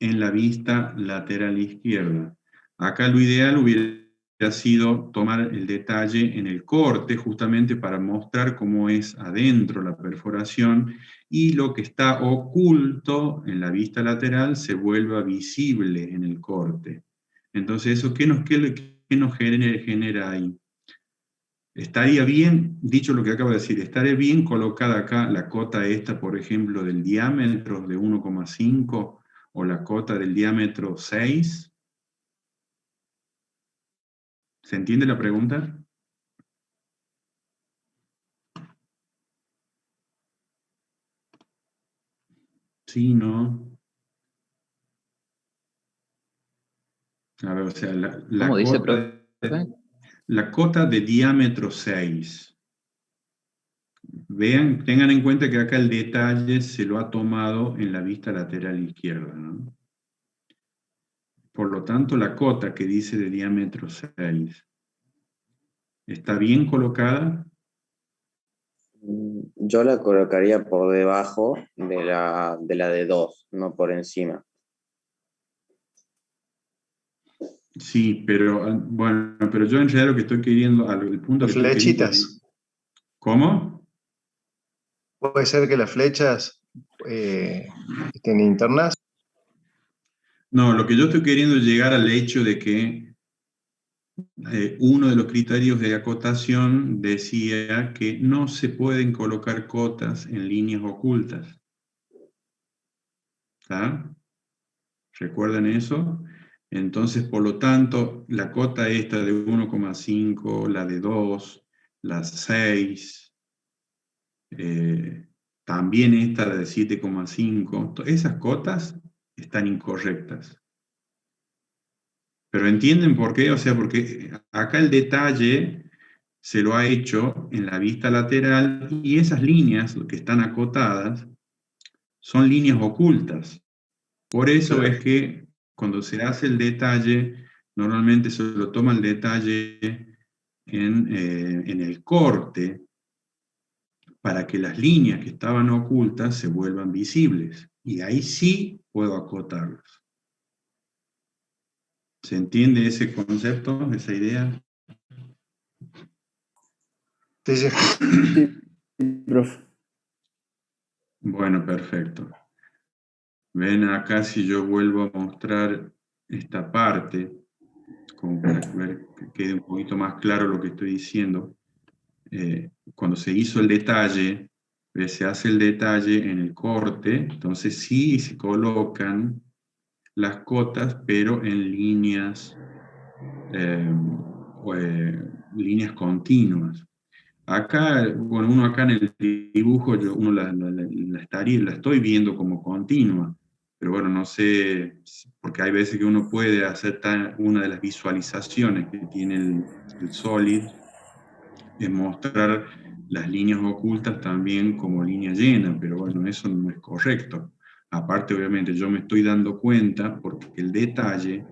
en la vista lateral izquierda. Acá lo ideal hubiera sido tomar el detalle en el corte, justamente para mostrar cómo es adentro la perforación, y lo que está oculto en la vista lateral se vuelva visible en el corte. Entonces, ¿eso qué nos genera ahí? Estaría bien, dicho lo que acabo de decir, estaría bien colocada acá la cota esta, por ejemplo, del diámetro de 1,5 o la cota del diámetro 6. ¿Se entiende la pregunta? Sí, ¿no? A ver, o sea, ¿Cómo dice, profe? la cota de diámetro 6. Vean, tengan en cuenta que acá el detalle se lo ha tomado en la vista lateral izquierda, ¿no? Por lo tanto, la cota que dice de diámetro 6, ¿está bien colocada? Yo la colocaría por debajo de la de 2, no por encima. Sí, pero bueno, pero yo en realidad lo que estoy queriendo, el punto Las que estoy queriendo... flechitas. ¿Cómo? Puede ser que las flechas estén internas. No, lo que yo estoy queriendo es llegar al hecho de que uno de los criterios de acotación decía que no se pueden colocar cotas en líneas ocultas. ¿Está? ¿Recuerdan eso? Entonces, por lo tanto, la cota esta de 1,5, la de 2, la 6, también esta de 7,5, esas cotas están incorrectas. Pero ¿entienden por qué? O sea, porque acá el detalle se lo ha hecho en la vista lateral y esas líneas que están acotadas son líneas ocultas. Por eso Claro. es que cuando se hace el detalle, normalmente se lo toma el detalle en el corte para que las líneas que estaban ocultas se vuelvan visibles. Y ahí sí puedo acotarlas. ¿Se entiende ese concepto, esa idea? Sí, sí. Sí, profe. Bueno, perfecto. Ven acá si yo vuelvo a mostrar esta parte, como para ver que quede un poquito más claro lo que estoy diciendo. Cuando se hizo el detalle, se hace el detalle en el corte, entonces sí se colocan las cotas, pero en líneas, líneas continuas. Acá, bueno, uno acá en el dibujo, uno la estoy viendo como continua, pero bueno, no sé, porque hay veces que uno puede hacer una de las visualizaciones que tiene el Solid, es mostrar las líneas ocultas también como línea llena, pero bueno, eso no es correcto. Aparte, obviamente, yo me estoy dando cuenta porque el detalle,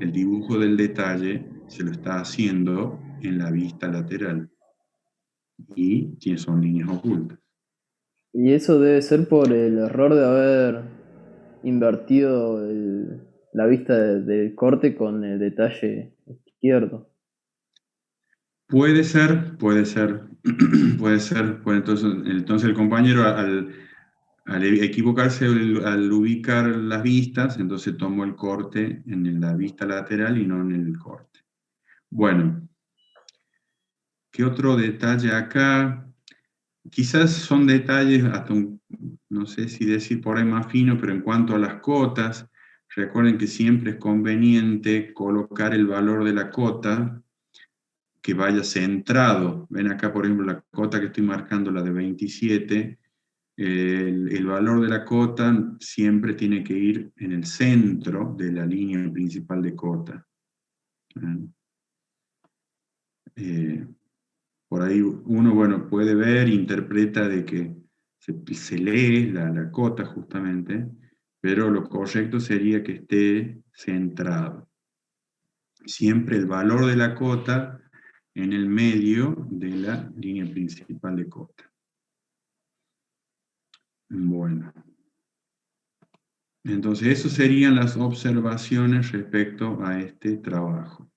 el dibujo del detalle, se lo está haciendo en la vista lateral. Y son líneas ocultas. Y eso debe ser por el error de haber invertido la vista del corte con el detalle izquierdo. Puede ser, puede ser, puede ser. Pues entonces el compañero al equivocarse al ubicar las vistas, entonces tomó el corte en la vista lateral y no en el corte. Bueno, ¿qué otro detalle acá? quizás son detalles, hasta no sé si decir por ahí más fino, pero en cuanto a las cotas, recuerden que siempre es conveniente colocar el valor de la cota que vaya centrado. Ven acá, por ejemplo, la cota que estoy marcando, la de 27, el valor de la cota siempre tiene que ir en el centro de la línea principal de cota. Por ahí uno, bueno, puede ver, interpreta de que se lee la cota justamente, pero lo correcto sería que esté centrado. Siempre el valor de la cota en el medio de la línea principal de cota. Bueno. Entonces, esas serían las observaciones respecto a este trabajo.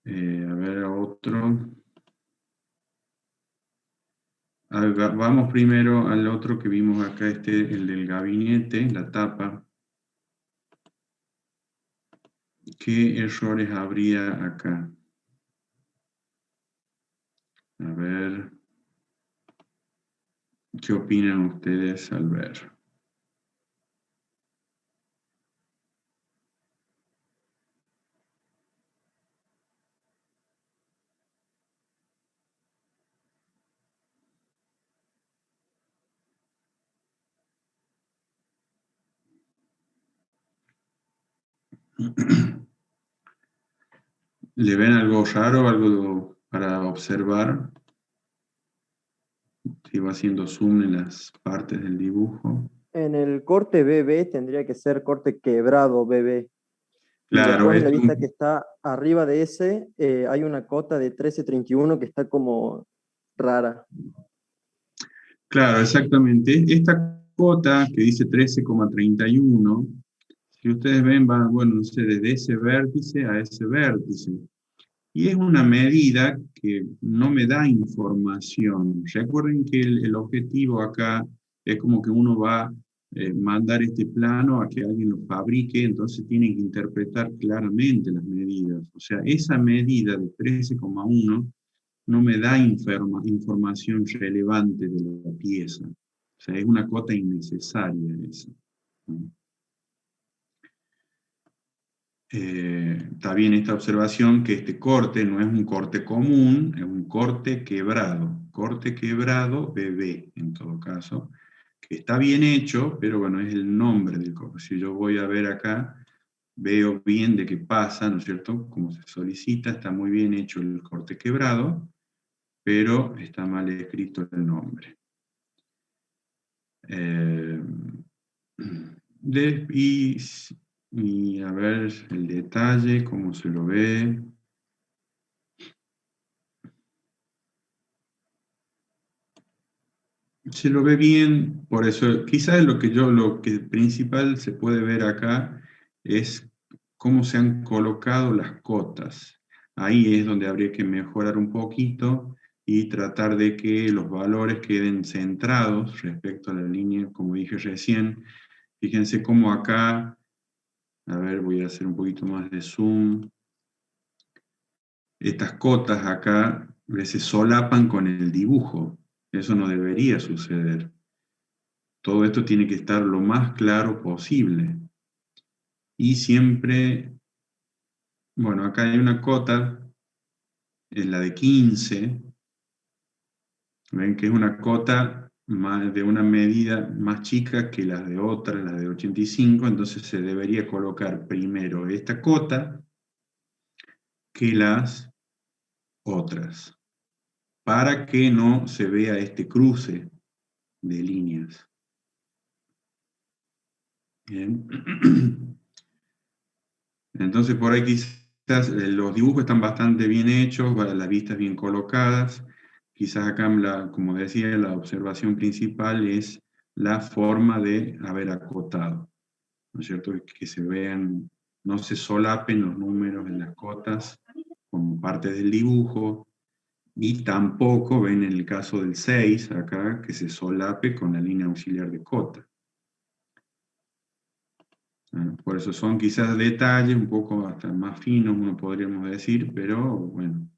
A ver, otro. Vamos primero al otro que vimos acá, el del gabinete, la tapa. ¿Qué errores habría acá? A ver, ¿qué opinan ustedes al ver? ¿Le ven algo raro, algo para observar? Si va haciendo zoom en las partes del dibujo. En el corte BB tendría que ser corte quebrado BB. Y Claro, después en la esto, vista que está arriba de ese, hay una cota de 1331 que está como rara. claro, exactamente. Esta cota que dice 13,31, si ustedes ven, va, bueno, no sé, desde ese vértice a ese vértice. Y es una medida que no me da información. Recuerden que el objetivo acá es como que uno va a mandar este plano a que alguien lo fabrique, entonces tiene que interpretar claramente las medidas. O sea, esa medida de 13,1 no me da información relevante de la pieza. O sea, es una cota innecesaria esa, ¿no? Está bien esta observación que este corte no es un corte común, es un corte quebrado BB en todo caso, que está bien hecho, pero bueno, es el nombre del corte. Si yo voy a ver acá, veo bien de qué pasa, ¿no es cierto? Como se solicita, está muy bien hecho el corte quebrado, pero está mal escrito el nombre. Y a ver el detalle, cómo se lo ve. Se lo ve bien, por eso quizás lo que principal se puede ver acá es cómo se han colocado las cotas. Ahí es donde habría que mejorar un poquito y tratar de que los valores queden centrados respecto a la línea, como dije recién. Fíjense cómo acá, a ver, voy a hacer un poquito más de zoom. Estas cotas acá se solapan con el dibujo. Eso no debería suceder. Todo esto tiene que estar lo más claro posible. Y siempre, bueno, acá hay una cota, es la de 15. Ven que es una cota de una medida más chica que las de otras, las de 85, entonces se debería colocar primero esta cota que las otras, para que no se vea este cruce de líneas. Bien. Entonces por ahí quizás los dibujos están bastante bien hechos, las vistas bien colocadas. Quizás acá, como decía, la observación principal es la forma de haber acotado, ¿no es cierto? Que se vean, no se solapen los números en las cotas como parte del dibujo, y tampoco ven en el caso del 6 acá que se solape con la línea auxiliar de cota. Por eso son quizás detalles un poco hasta más finos, uno podríamos decir, pero bueno,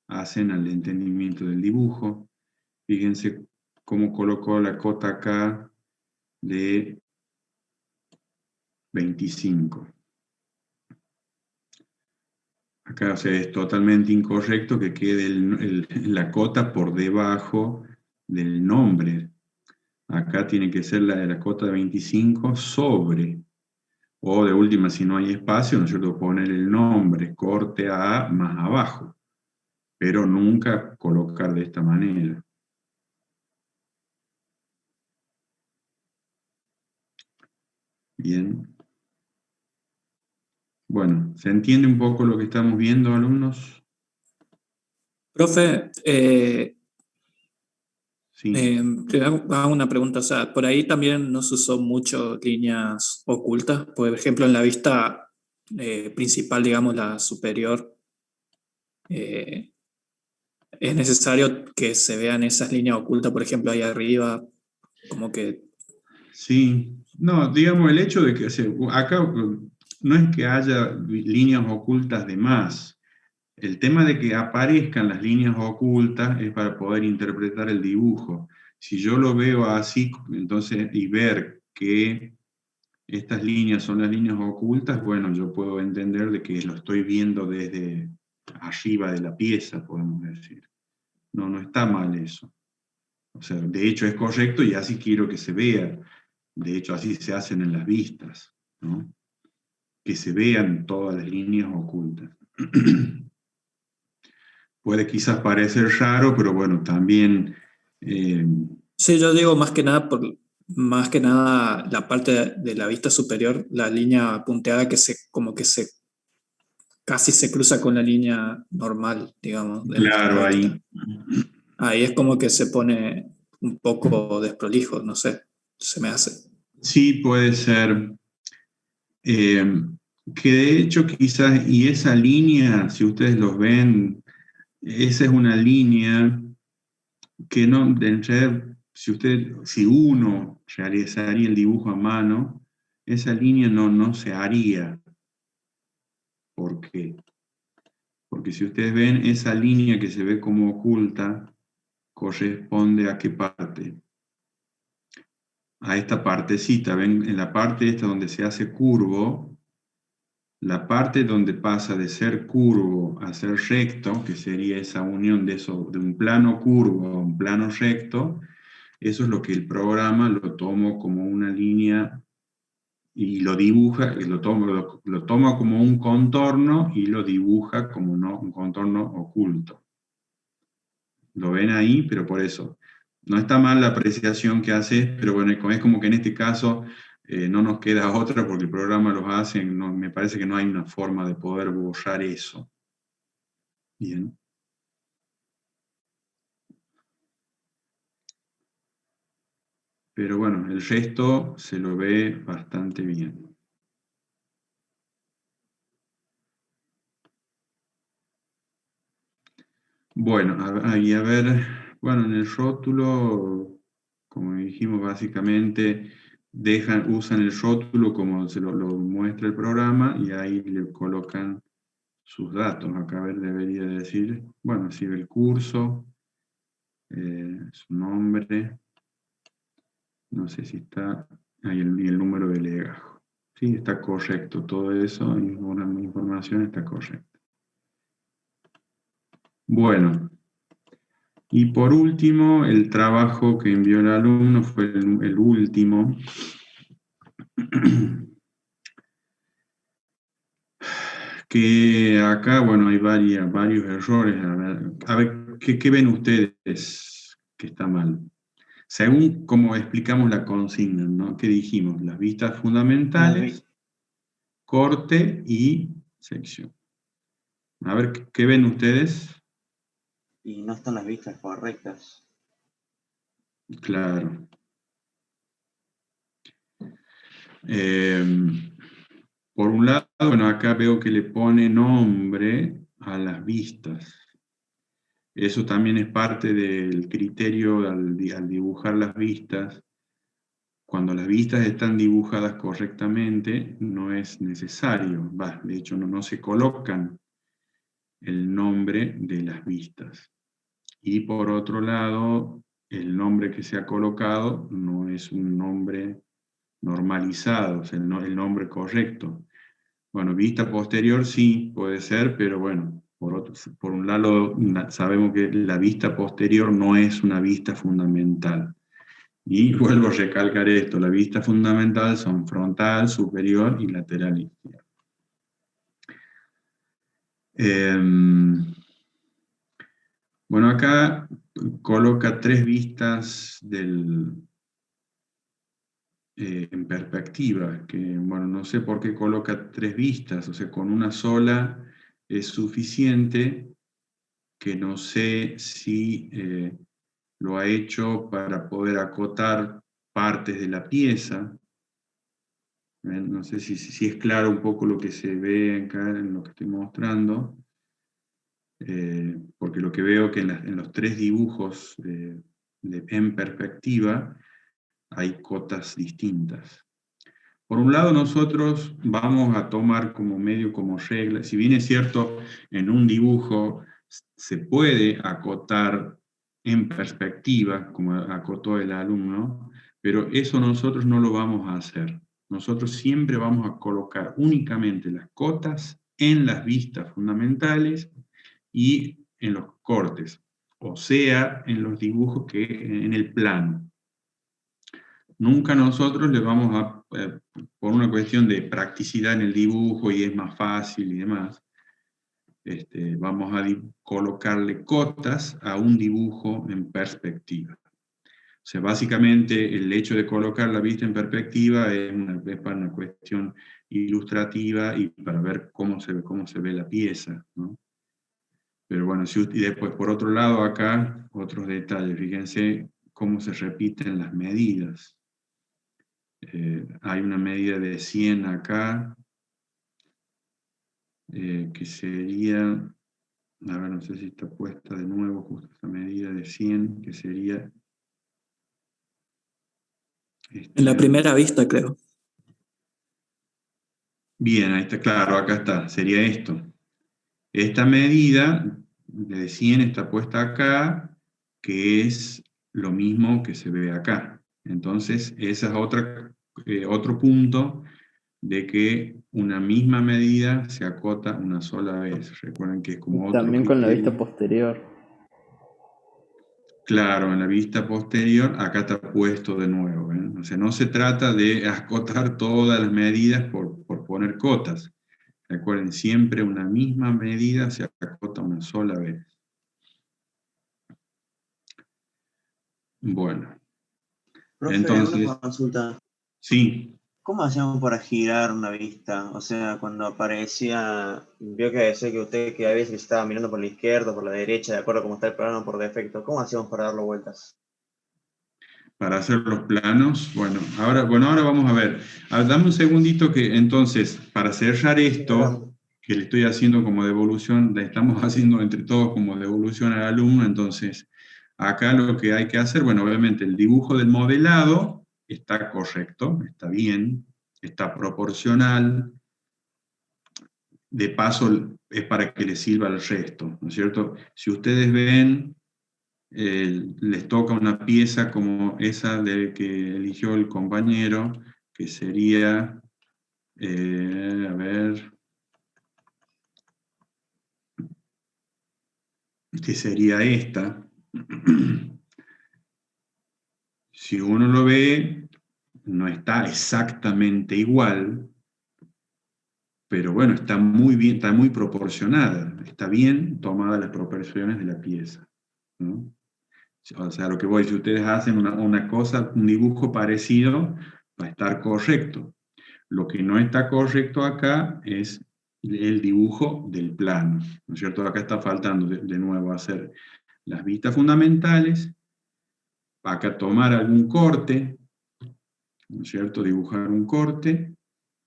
hacen al entendimiento del dibujo. Fíjense cómo colocó la cota acá de 25. Acá, o sea, es totalmente incorrecto que quede la cota por debajo del nombre. Acá tiene que ser la cota de 25 sobre, o de última, si no hay espacio, ¿no es cierto?, poner el nombre, corte A más abajo, pero nunca colocar de esta manera. Bien. Bueno, ¿se entiende un poco lo que estamos viendo, alumnos? Profe, Sí. te hago una pregunta. O sea, por ahí también no se usó mucho líneas ocultas. Por ejemplo, en la vista principal, digamos, la superior, es necesario que se vean esas líneas ocultas, por ejemplo, ahí arriba, como que... Sí, no, digamos el hecho de que acá no es que haya líneas ocultas de más. El tema de que aparezcan las líneas ocultas es para poder interpretar el dibujo. Si yo lo veo así, entonces, y ver que estas líneas son las líneas ocultas, bueno, yo puedo entender de que lo estoy viendo desde arriba de la pieza, podemos decir. No, no está mal eso. O sea, de hecho es correcto y así quiero que se vea. De hecho, así se hacen en las vistas, ¿no? Que se vean todas las líneas ocultas. Puede quizás parecer raro, pero bueno, también... Sí, yo digo más que nada la parte de la vista superior, la línea punteada que casi se cruza con la línea normal, digamos, de claro, la vista. ahí. Ahí es como que se pone un poco desprolijo, no sé, se me hace. Sí, puede ser. Que de hecho quizás, y esa línea, si ustedes los ven, esa es una línea que no, si uno realizaría el dibujo a mano, esa línea no se haría. ¿Por qué? Porque si ustedes ven, esa línea que se ve como oculta, corresponde a qué parte. A esta partecita, ven, en la parte esta donde se hace curvo, la parte donde pasa de ser curvo a ser recto, que sería esa unión de un plano curvo a un plano recto, eso es lo que el programa lo toma como una línea y lo dibuja, lo toma como un contorno y lo dibuja como un contorno oculto. Lo ven ahí, pero por eso. No está mal la apreciación que hace, pero bueno, es como que en este caso no nos queda otra porque el programa los hace, me parece que no hay una forma de poder borrar eso. Bien. Pero bueno, el resto se lo ve bastante bien. Bueno, ahí a ver, bueno, en el rótulo, como dijimos, básicamente usan el rótulo como se lo muestra el programa y ahí le colocan sus datos. Acá a ver, debería decir, bueno, si el curso, su nombre, no sé si está, ahí y el número de legajo. Sí, está correcto, todo eso, una información está correcta. Bueno, y por último, el trabajo que envió el alumno fue el último. Que acá, bueno, hay varios errores. A ver, ¿qué ven ustedes que está mal? Según como explicamos la consigna, ¿no? ¿Qué dijimos? Las vistas fundamentales, corte y sección. A ver, ¿qué ven ustedes? Y no están las vistas correctas. Claro. Por un lado, bueno, acá veo que le pone nombre a las vistas. Eso también es parte del criterio al dibujar las vistas. Cuando las vistas están dibujadas correctamente, no es necesario. De hecho, no se colocan el nombre de las vistas. Y por otro lado, el nombre que se ha colocado no es un nombre normalizado, o sea, el nombre correcto. Bueno, vista posterior sí puede ser, pero bueno, por un lado sabemos que la vista posterior no es una vista fundamental. Y vuelvo a recalcar esto, la vista fundamental son frontal, superior y lateral izquierdo. Bueno, acá coloca 3 vistas en perspectiva, que bueno, no sé por qué coloca 3 vistas, o sea, con una sola es suficiente, que no sé si lo ha hecho para poder acotar partes de la pieza. No sé si es claro un poco lo que se ve acá en lo que estoy mostrando. Porque lo que veo que en los 3 dibujos en perspectiva hay cotas distintas. Por un lado, nosotros vamos a tomar como medio, como regla, si bien es cierto, en un dibujo se puede acotar en perspectiva, como acotó el alumno, pero eso nosotros no lo vamos a hacer. Nosotros siempre vamos a colocar únicamente las cotas en las vistas fundamentales y en los cortes, o sea, en los dibujos en el plano. Nunca nosotros le vamos a, por una cuestión de practicidad en el dibujo y es más fácil y demás, vamos a colocarle cotas a un dibujo en perspectiva. O sea, básicamente el hecho de colocar la vista en perspectiva es para una cuestión ilustrativa y para ver cómo se ve la pieza, ¿no? Pero bueno, y después por otro lado acá, otros detalles, fíjense cómo se repiten las medidas. Hay una medida de 100 acá, que sería, a ver, no sé si está puesta de nuevo justo esa medida de 100, que sería... En la primera vista, creo. Bien, ahí está, claro, acá está, sería esto. Esta medida de 100 está puesta acá, que es lo mismo que se ve acá. Entonces, ese es otro punto de que una misma medida se acota una sola vez. Recuerden que es como otro También con la vista criterio. posterior. Claro, en la vista posterior, acá está puesto de nuevo, ¿eh? O sea, no se trata de acotar todas las medidas por poner cotas. Recuerden, siempre una misma medida se acota una sola vez. Bueno, Profe, entonces, una consulta. sí. ¿Cómo hacemos para girar una vista? O sea, cuando aparecía, vio que decía que usted que a veces estaba mirando por la izquierda, por la derecha, de acuerdo a cómo está el plano por defecto. ¿Cómo hacemos para darlo vueltas? Para hacer los planos, bueno, ahora vamos a ver. Dame un segundito que entonces, para cerrar esto, que le estoy haciendo como devolución, le estamos haciendo entre todos como devolución al alumno, entonces, acá lo que hay que hacer, bueno, obviamente el dibujo del modelado está correcto, está bien, está proporcional, de paso es para que les sirva el resto, ¿no es cierto? Si ustedes ven, les toca una pieza como esa de que eligió el compañero, que sería, a ver, que sería esta. Si uno lo ve, no está exactamente igual, pero bueno, está muy bien, está muy proporcionada, está bien tomadas las proporciones de la pieza, ¿no? O sea, lo que voy, si ustedes hacen una cosa, un dibujo parecido, va a estar correcto. Lo que no está correcto acá es el dibujo del plano, ¿no es cierto? Acá está faltando de nuevo hacer las vistas fundamentales, acá tomar algún corte, ¿no es cierto? Dibujar un corte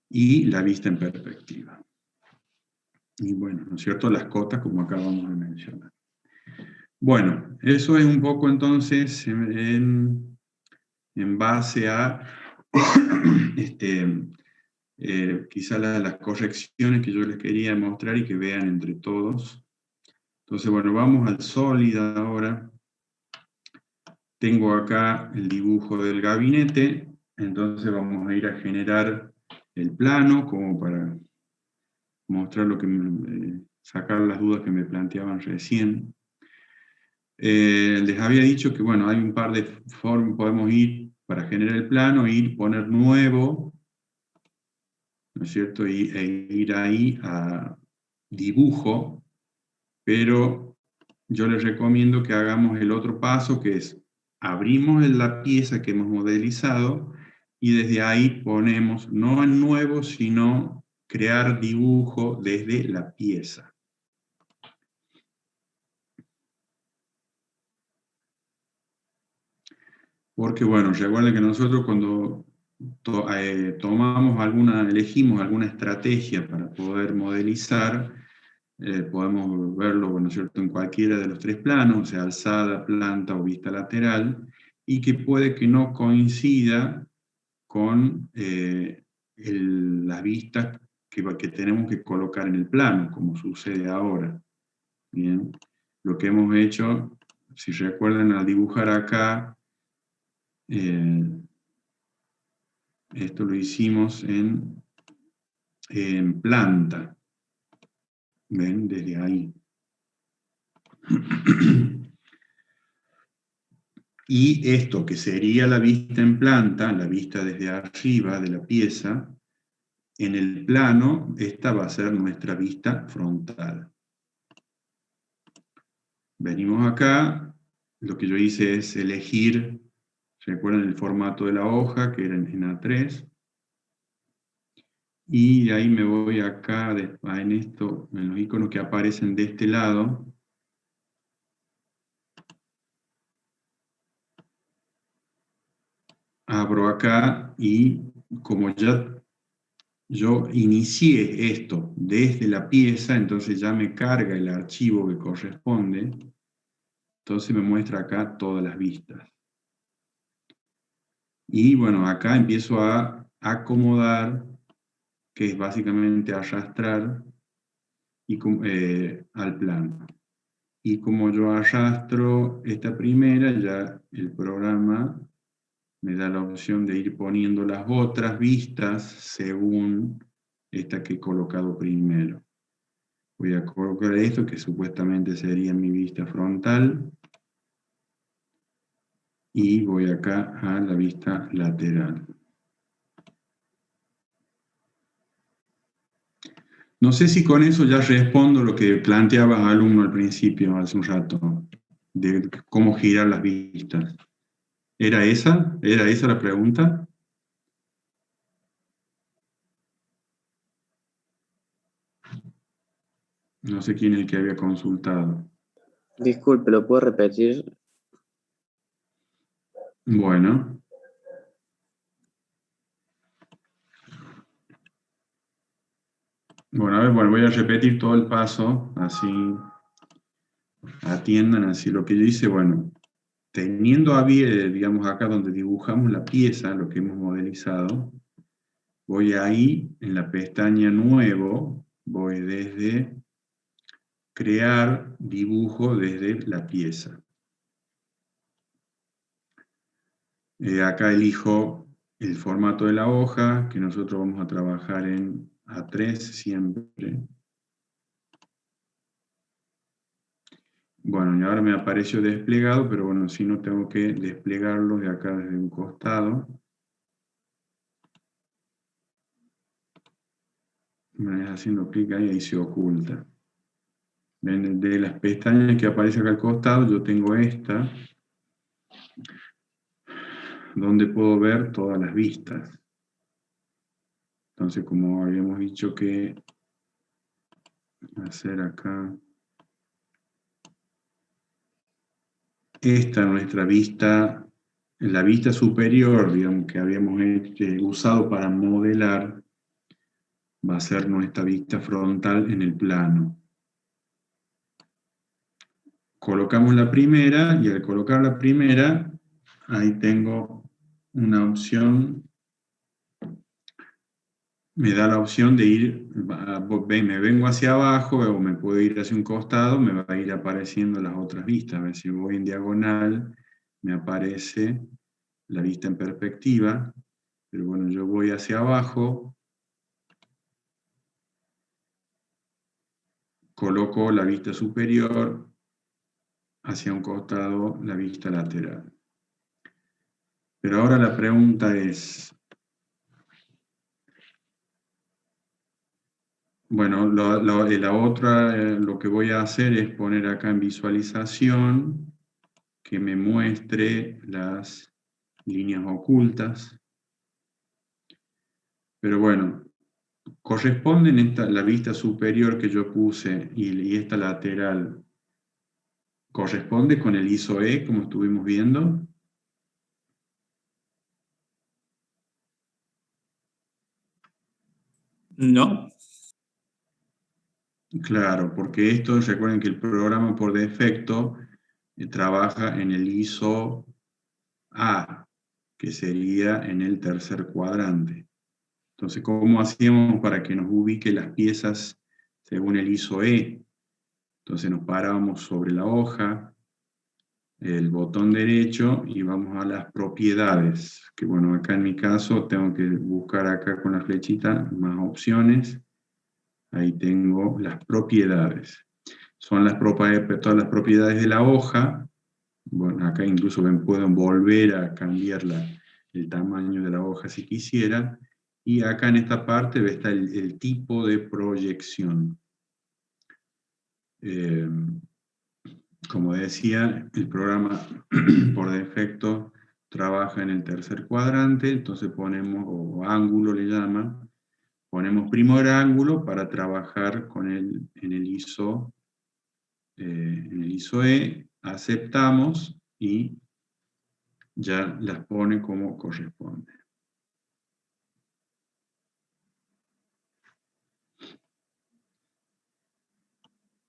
y la vista en perspectiva. Y bueno, ¿no es cierto? Las cotas como acabamos de mencionar. Bueno, eso es un poco entonces en base a quizá las correcciones que yo les quería mostrar y que vean entre todos Entonces, bueno, vamos al Solid ahora. Tengo acá el dibujo del gabinete, entonces vamos a ir a generar el plano, como para mostrar lo que sacar las dudas que me planteaban recién. Les había dicho que, bueno, hay un par de formas, podemos ir para generar el plano, poner nuevo, ¿no es cierto? E ir ahí a dibujo, pero yo les recomiendo que hagamos el otro paso, que es abrimos la pieza que hemos modelizado y desde ahí ponemos, no en nuevo, sino crear dibujo desde la pieza. Porque bueno, recuerden que nosotros cuando elegimos alguna estrategia para poder modelizar, podemos verlo, ¿no es cierto?, en cualquiera de los tres planos, o sea, alzada, planta o vista lateral, y que puede que no coincida con las vistas que tenemos que colocar en el plano, como sucede ahora. Bien, lo que hemos hecho, si recuerdan, al dibujar acá, esto lo hicimos en planta. ¿Ven? Desde ahí. Y esto que sería la vista en planta, la vista desde arriba de la pieza, en el plano, esta va a ser nuestra vista frontal. Venimos acá, lo que yo hice es elegir, ¿recuerdan el formato de la hoja, que era en A3? Y de ahí me voy acá, en los iconos que aparecen de este lado. Abro acá y como ya yo inicié esto desde la pieza, entonces ya me carga el archivo que corresponde. Entonces me muestra acá todas las vistas. Y bueno, acá empiezo a acomodar, que es básicamente arrastrar al plano. Y como yo arrastro esta primera, ya el programa me da la opción de ir poniendo las otras vistas según esta que he colocado primero. Voy a colocar esto, que supuestamente sería mi vista frontal. Y voy acá a la vista lateral. No sé si con eso ya respondo lo que planteaba alumno al principio, hace un rato, de cómo girar las vistas. ¿Era esa? ¿Era esa la pregunta? No sé quién es el que había consultado. Disculpe, ¿lo puedo repetir? Bueno. Bueno, a ver, voy a repetir todo el paso, así atiendan, así lo que yo hice, bueno, teniendo digamos acá donde dibujamos la pieza, lo que hemos modelizado, voy ahí, en la pestaña Nuevo, voy desde Crear dibujo desde la pieza. Acá elijo el formato de la hoja, que nosotros vamos a trabajar en A3 siempre. Bueno, y ahora me apareció desplegado, pero bueno, si no tengo que desplegarlo de acá desde un costado. Haciendo clic ahí se oculta. ¿Ven? De las pestañas que aparece acá al costado, yo tengo esta, donde puedo ver todas las vistas. Entonces, como habíamos dicho que hacer acá, esta es nuestra vista, la vista superior, digamos, que habíamos usado para modelar, va a ser nuestra vista frontal en el plano. Colocamos la primera, y al colocar la primera, ahí tengo una opción me da la opción de ir, me vengo hacia abajo o me puedo ir hacia un costado, me va a ir apareciendo las otras vistas. A ver si voy en diagonal, me aparece la vista en perspectiva, pero bueno, yo voy hacia abajo, coloco la vista superior, hacia un costado la vista lateral. Pero ahora la pregunta es, bueno, lo que voy a hacer es poner acá en visualización que me muestre las líneas ocultas. Pero bueno, corresponden la vista superior que yo puse y esta lateral, ¿corresponde con el ISO-E como estuvimos viendo? No. Claro, porque esto, recuerden que el programa por defecto trabaja en el ISO-A, que sería en el tercer cuadrante. Entonces, ¿cómo hacíamos para que nos ubique las piezas según el ISO-E? Entonces nos parábamos sobre la hoja, el botón derecho y vamos a las propiedades, que bueno, acá en mi caso tengo que buscar acá con la flechita más opciones. Ahí tengo las propiedades. Son todas las propiedades de la hoja. Bueno, acá incluso puedo volver a cambiar el tamaño de la hoja si quisiera. Y acá en esta parte está el tipo de proyección. Como decía, el programa por defecto trabaja en el tercer cuadrante, entonces ponemos, o ángulo le llama, ponemos primer ángulo para trabajar en el ISO-E, aceptamos y ya las pone como corresponde.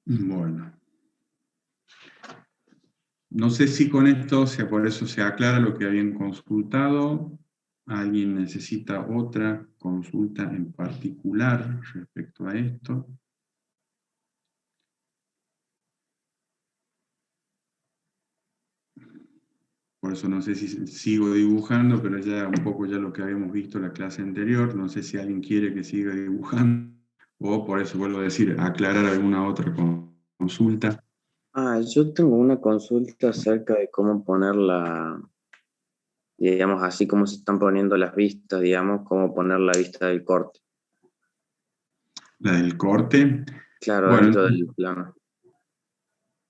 Bueno. No sé si con esto, por eso se aclara lo que habían consultado. ¿Alguien necesita otra consulta en particular respecto a esto? Por eso no sé si sigo dibujando, pero ya un poco ya lo que habíamos visto en la clase anterior. No sé si alguien quiere que siga dibujando, o por eso vuelvo a decir, aclarar alguna otra consulta. Yo tengo una consulta acerca de cómo poner digamos, así como se están poniendo las vistas, digamos, cómo poner la vista del corte. La del corte. Claro, Bueno, dentro del plano.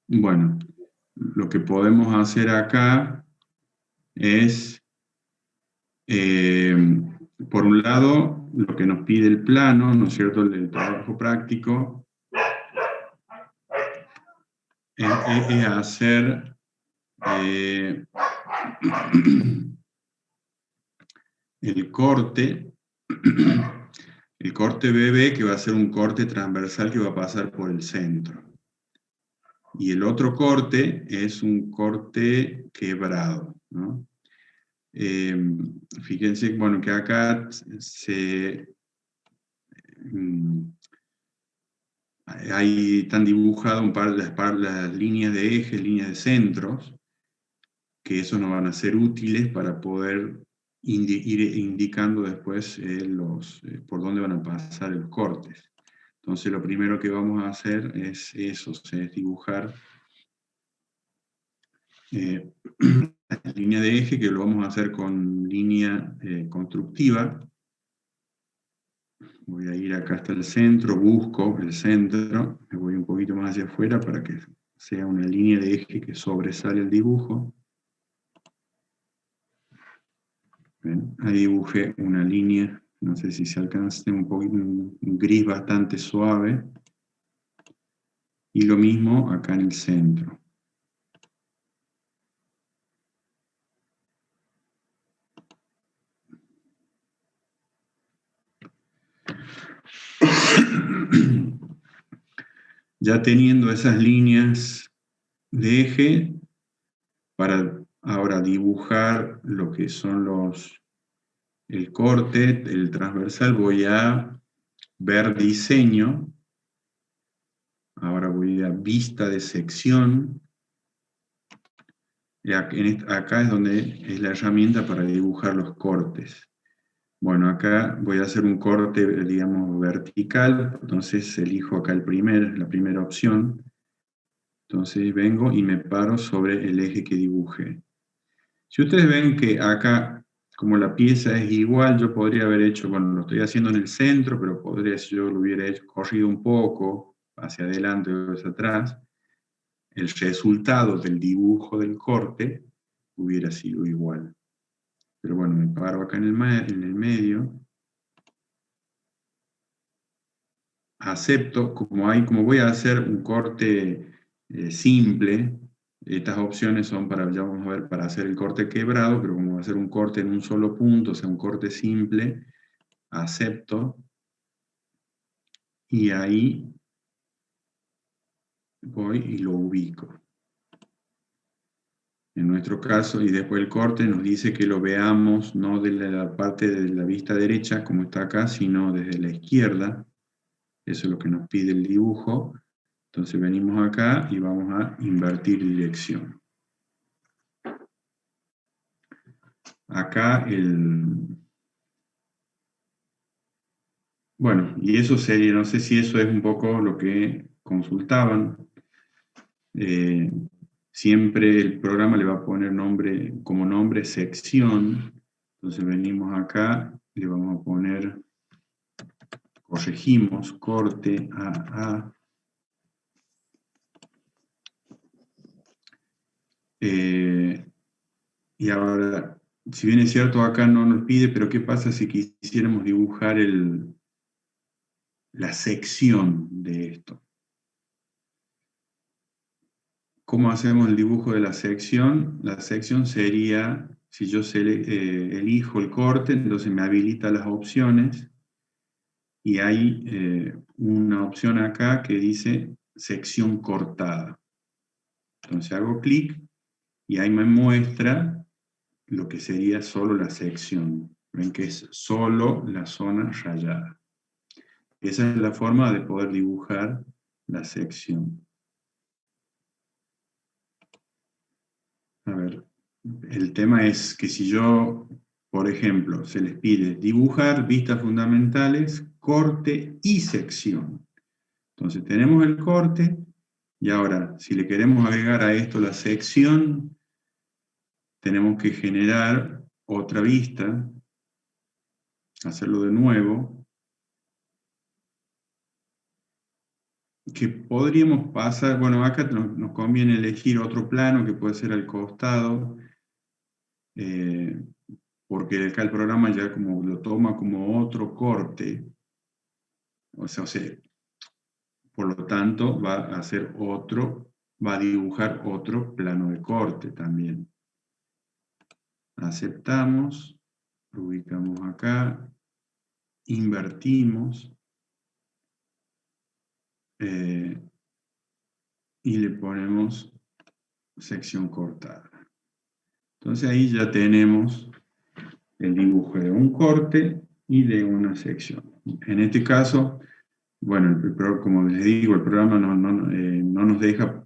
Bueno, lo que podemos hacer acá es, por un lado, lo que nos pide el plano, ¿no es cierto?, el trabajo práctico, es hacer el corte BB, que va a ser un corte transversal que va a pasar por el centro. Y el otro corte es un corte quebrado, ¿no? Fíjense, bueno, que acá están dibujadas un par de las líneas de eje, líneas de centros, que esos nos van a ser útiles para poder ir indicando después por dónde van a pasar los cortes. Entonces lo primero que vamos a hacer es eso, es dibujar la línea de eje, que lo vamos a hacer con línea constructiva. Voy a ir acá hasta el centro, busco el centro, me voy un poquito más hacia afuera para que sea una línea de eje que sobresale el dibujo. ¿Ven? Ahí dibujé una línea, no sé si se alcanza, un poquito, un gris bastante suave. Y lo mismo acá en el centro. Ya teniendo esas líneas de eje, para ahora dibujar lo que son el corte, el transversal, voy a ver diseño. Ahora voy a vista de sección. Y acá es donde es la herramienta para dibujar los cortes. Bueno, acá voy a hacer un corte, digamos, vertical. Entonces elijo acá la primera opción. Entonces vengo y me paro sobre el eje que dibujé. Si ustedes ven que acá, como la pieza es igual, yo podría haber hecho, bueno, lo estoy haciendo en el centro, pero podría, si yo lo hubiera corrido un poco, hacia adelante o hacia atrás, el resultado del dibujo del corte hubiera sido igual. Pero bueno, me paro acá en el medio. Acepto, como voy a hacer un corte simple, estas opciones son para, ya vamos a ver, para hacer el corte quebrado, pero como va a ser un corte en un solo punto, o sea, un corte simple, acepto, y ahí voy y lo ubico. En nuestro caso, y después el corte nos dice que lo veamos no de la parte de la vista derecha, como está acá, sino desde la izquierda. Eso es lo que nos pide el dibujo. Entonces venimos acá y vamos a invertir dirección. Acá bueno, y eso sería, no sé si eso es un poco lo que consultaban. Siempre el programa le va a poner como nombre sección. Entonces venimos acá y le vamos a poner, corregimos, corte, AA. Y ahora, si bien es cierto, acá no nos pide, pero ¿qué pasa si quisiéramos dibujar la sección de esto? ¿Cómo hacemos el dibujo de la sección? La sección sería, si yo elijo el corte, entonces me habilita las opciones, y hay una opción acá que dice sección cortada. Entonces hago clic, y ahí me muestra lo que sería solo la sección. Ven que es solo la zona rayada. Esa es la forma de poder dibujar la sección. A ver, el tema es que si yo, por ejemplo, se les pide dibujar vistas fundamentales, corte y sección. Entonces tenemos el corte, y ahora, si le queremos agregar a esto la sección, tenemos que generar otra vista, hacerlo de nuevo, que podríamos pasar, bueno, acá nos conviene elegir otro plano que puede ser al costado, porque acá el programa ya como lo toma como otro corte, o sea, por lo tanto va a dibujar otro plano de corte también. Aceptamos, lo ubicamos acá, invertimos, y le ponemos sección cortada. Entonces ahí ya tenemos el dibujo de un corte y de una sección. En este caso, bueno, como les digo, el programa no nos deja,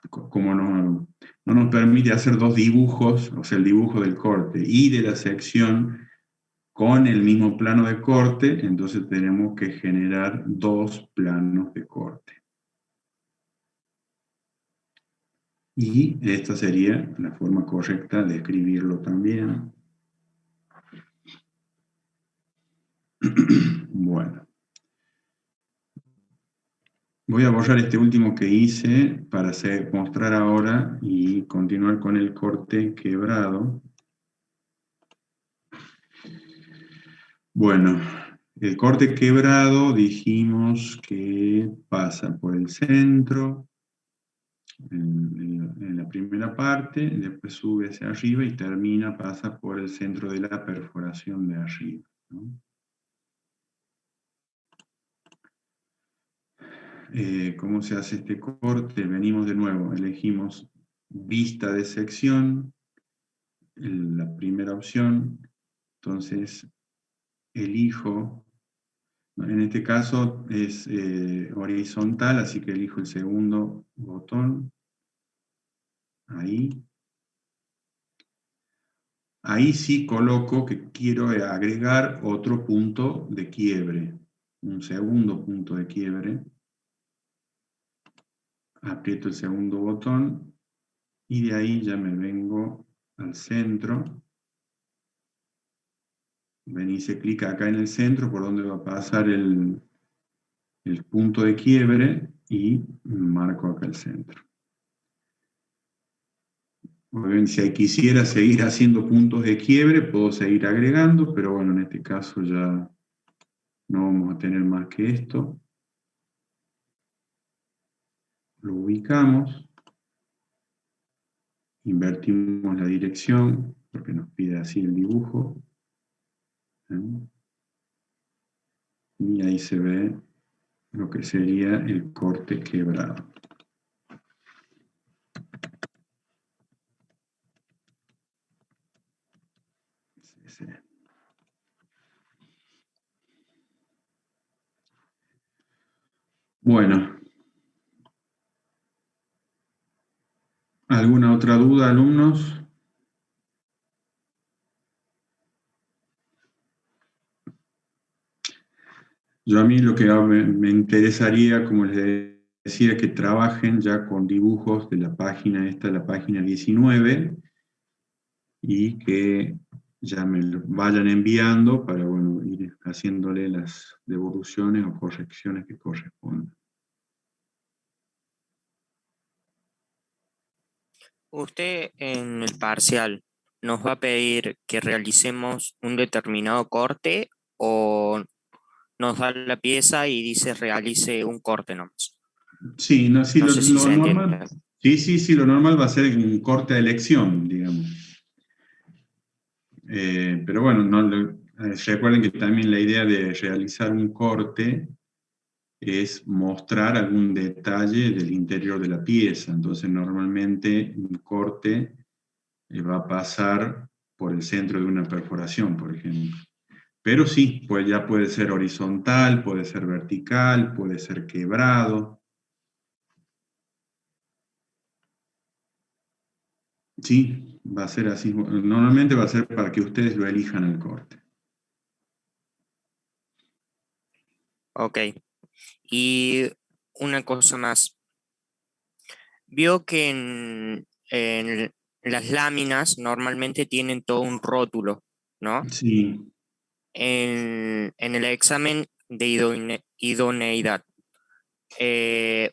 como no nos permite hacer dos dibujos, o sea, el dibujo del corte y de la sección con el mismo plano de corte, entonces tenemos que generar dos planos de corte. Y esta sería la forma correcta de escribirlo también. Bueno. Voy a borrar este último que hice para mostrar ahora y continuar con el corte quebrado. Bueno, el corte quebrado dijimos que pasa por el centro, en la primera parte, después sube hacia arriba y pasa por el centro de la perforación de arriba, ¿no? ¿Cómo se hace este corte? Venimos de nuevo, elegimos vista de sección, la primera opción, Entonces, elijo, en este caso es horizontal, así que elijo el segundo botón, ahí. Ahí sí coloco que quiero agregar otro punto de quiebre, un segundo punto de quiebre. Aprieto el segundo botón y de ahí ya me vengo al centro. Ven y se clica acá en el centro por donde va a pasar el punto de quiebre y marco acá el centro. Obviamente, si quisiera seguir haciendo puntos de quiebre, puedo seguir agregando, pero bueno, en este caso ya no vamos a tener más que esto. Lo ubicamos, invertimos la dirección, porque nos pide así el dibujo. Y ahí se ve lo que sería el corte quebrado. Sí. Bueno. ¿Alguna otra duda, alumnos? Yo a mí lo que me interesaría, como les decía, que trabajen ya con dibujos de la página esta, la página 19, y que ya me lo vayan enviando para, bueno, ir haciéndole las devoluciones o correcciones que correspondan. Usted en el parcial nos va a pedir que realicemos un determinado corte o nos da la pieza y dice realice un corte nomás. Sí, no, sí, No lo sé si se normal. entiende. Sí, lo normal va a ser un corte de elección, digamos. Pero bueno, recuerden que también la idea de realizar un corte es mostrar algún detalle del interior de la pieza. Entonces, normalmente un corte va a pasar por el centro de una perforación, por ejemplo. Pero sí, pues ya puede ser horizontal, puede ser vertical, puede ser quebrado. Sí, va a ser así. Normalmente va a ser para que ustedes lo elijan el corte. Ok. Y una cosa más. Vio que en las láminas normalmente tienen todo un rótulo, ¿no? Sí. En el examen de idoneidad,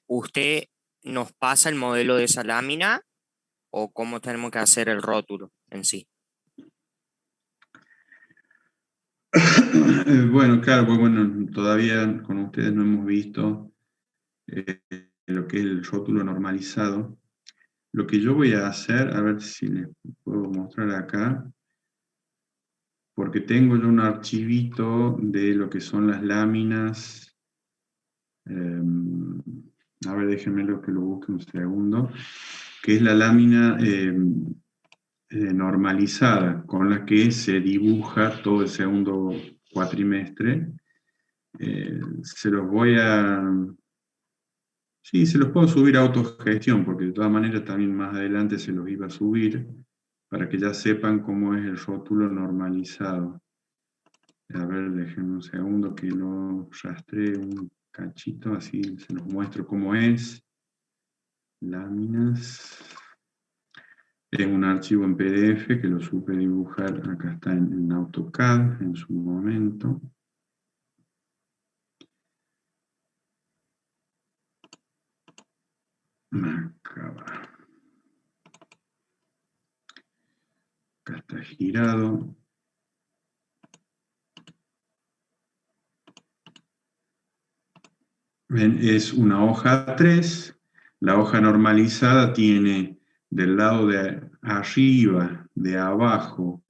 ¿usted nos pasa el modelo de esa lámina o cómo tenemos que hacer el rótulo en sí? Bueno, claro, pues bueno, todavía con ustedes no hemos visto lo que es el rótulo normalizado. Lo que yo voy a hacer, a ver si les puedo mostrar acá, porque tengo yo un archivito de lo que son las láminas. A ver, déjenme que lo busque un segundo, que es la lámina normalizada, con la que se dibuja todo el segundo cuatrimestre. Se los voy a... Sí, se los puedo subir a autogestión, porque de todas maneras también más adelante se los iba a subir, para que ya sepan cómo es el rótulo normalizado. A ver, déjenme un segundo que lo rastree un cachito, así se los muestro cómo es. Láminas. Es un archivo en PDF que lo supe dibujar, acá está en AutoCAD en su momento. Acá está girado. Ven, es una hoja 3. La hoja normalizada tiene del lado de arriba, de abajo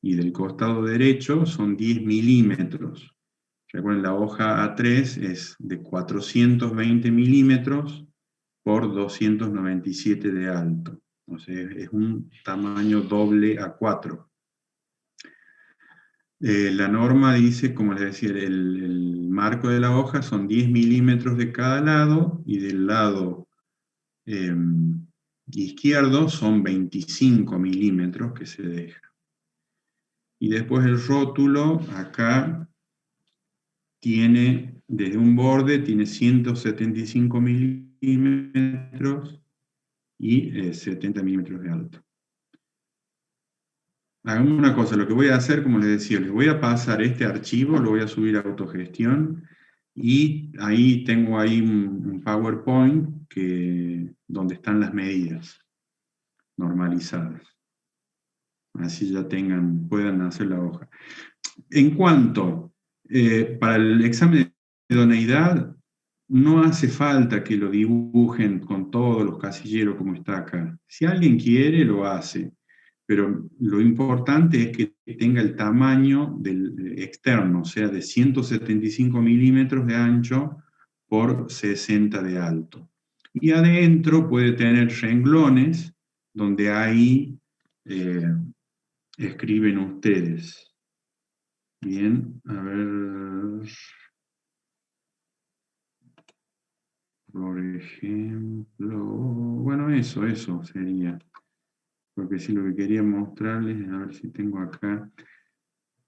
y del costado derecho son 10 milímetros. Recuerden, la hoja A3 es de 420 milímetros por 297 de alto. O sea, es un tamaño doble A4. La norma dice, como les decía, el marco de la hoja son 10 milímetros de cada lado, y del lado izquierdo son 25 milímetros que se deja. Y después el rótulo, acá, tiene, desde un borde, tiene 175 milímetros y 70 milímetros de alto. Hagamos una cosa, lo que voy a hacer, como les decía, les voy a pasar este archivo, lo voy a subir a autogestión, y ahí tengo ahí un PowerPoint donde están las medidas normalizadas. Así ya puedan hacer la hoja. En cuanto, para el examen de idoneidad, no hace falta que lo dibujen con todos los casilleros como está acá. Si alguien quiere, lo hace. Pero lo importante es que tenga el tamaño del externo, o sea, de 175 milímetros de ancho por 60 de alto. Y adentro puede tener renglones donde ahí escriben ustedes. Bien, a ver. Por ejemplo, bueno, eso sería. Porque sí, lo que quería mostrarles, a ver si tengo acá,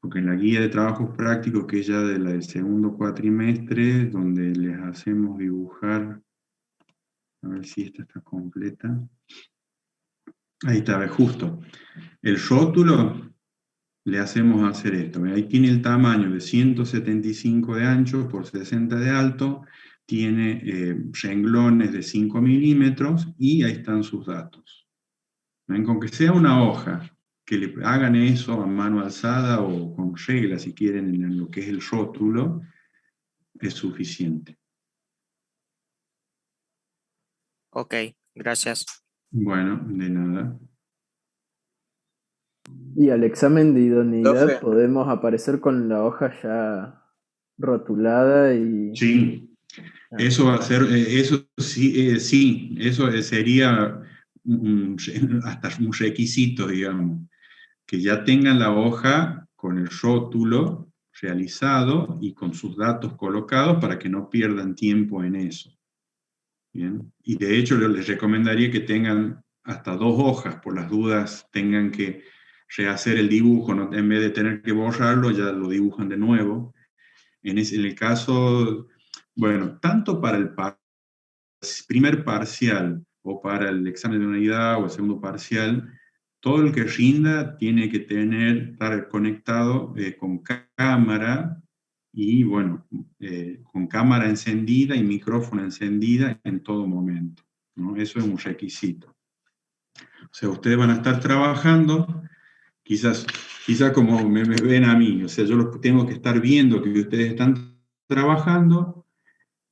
porque en la guía de trabajos prácticos, que es ya del segundo cuatrimestre, donde les hacemos dibujar, a ver si esta está completa. Ahí está, justo. El rótulo le hacemos hacer esto. Ahí tiene el tamaño de 175 de ancho por 60 de alto, tiene renglones de 5 milímetros, y ahí están sus datos. Con que sea una hoja, que le hagan eso a mano alzada o con regla, si quieren, en lo que es el rótulo, es suficiente. Ok, gracias. Bueno, de nada. Y al examen de idoneidad Profe. podemos aparecer con la hoja ya rotulada y... Sí, eso va a ser, eso sí, sí, eso sería hasta un requisito, digamos, que ya tengan la hoja con el rótulo realizado y con sus datos colocados para que no pierdan tiempo en eso. Bien. Y de hecho les recomendaría que tengan hasta 2 hojas, por las dudas tengan que rehacer el dibujo, ¿no? En vez de tener que borrarlo, ya lo dibujan de nuevo. En el caso, bueno, tanto para el primer parcial o para el examen de unidad o el segundo parcial, todo el que rinda tiene que estar conectado con cámara y, bueno, con cámara encendida y micrófono encendida en todo momento, ¿no? Eso es un requisito. O sea, ustedes van a estar trabajando, quizás como me ven a mí, o sea, yo tengo que estar viendo que ustedes están trabajando.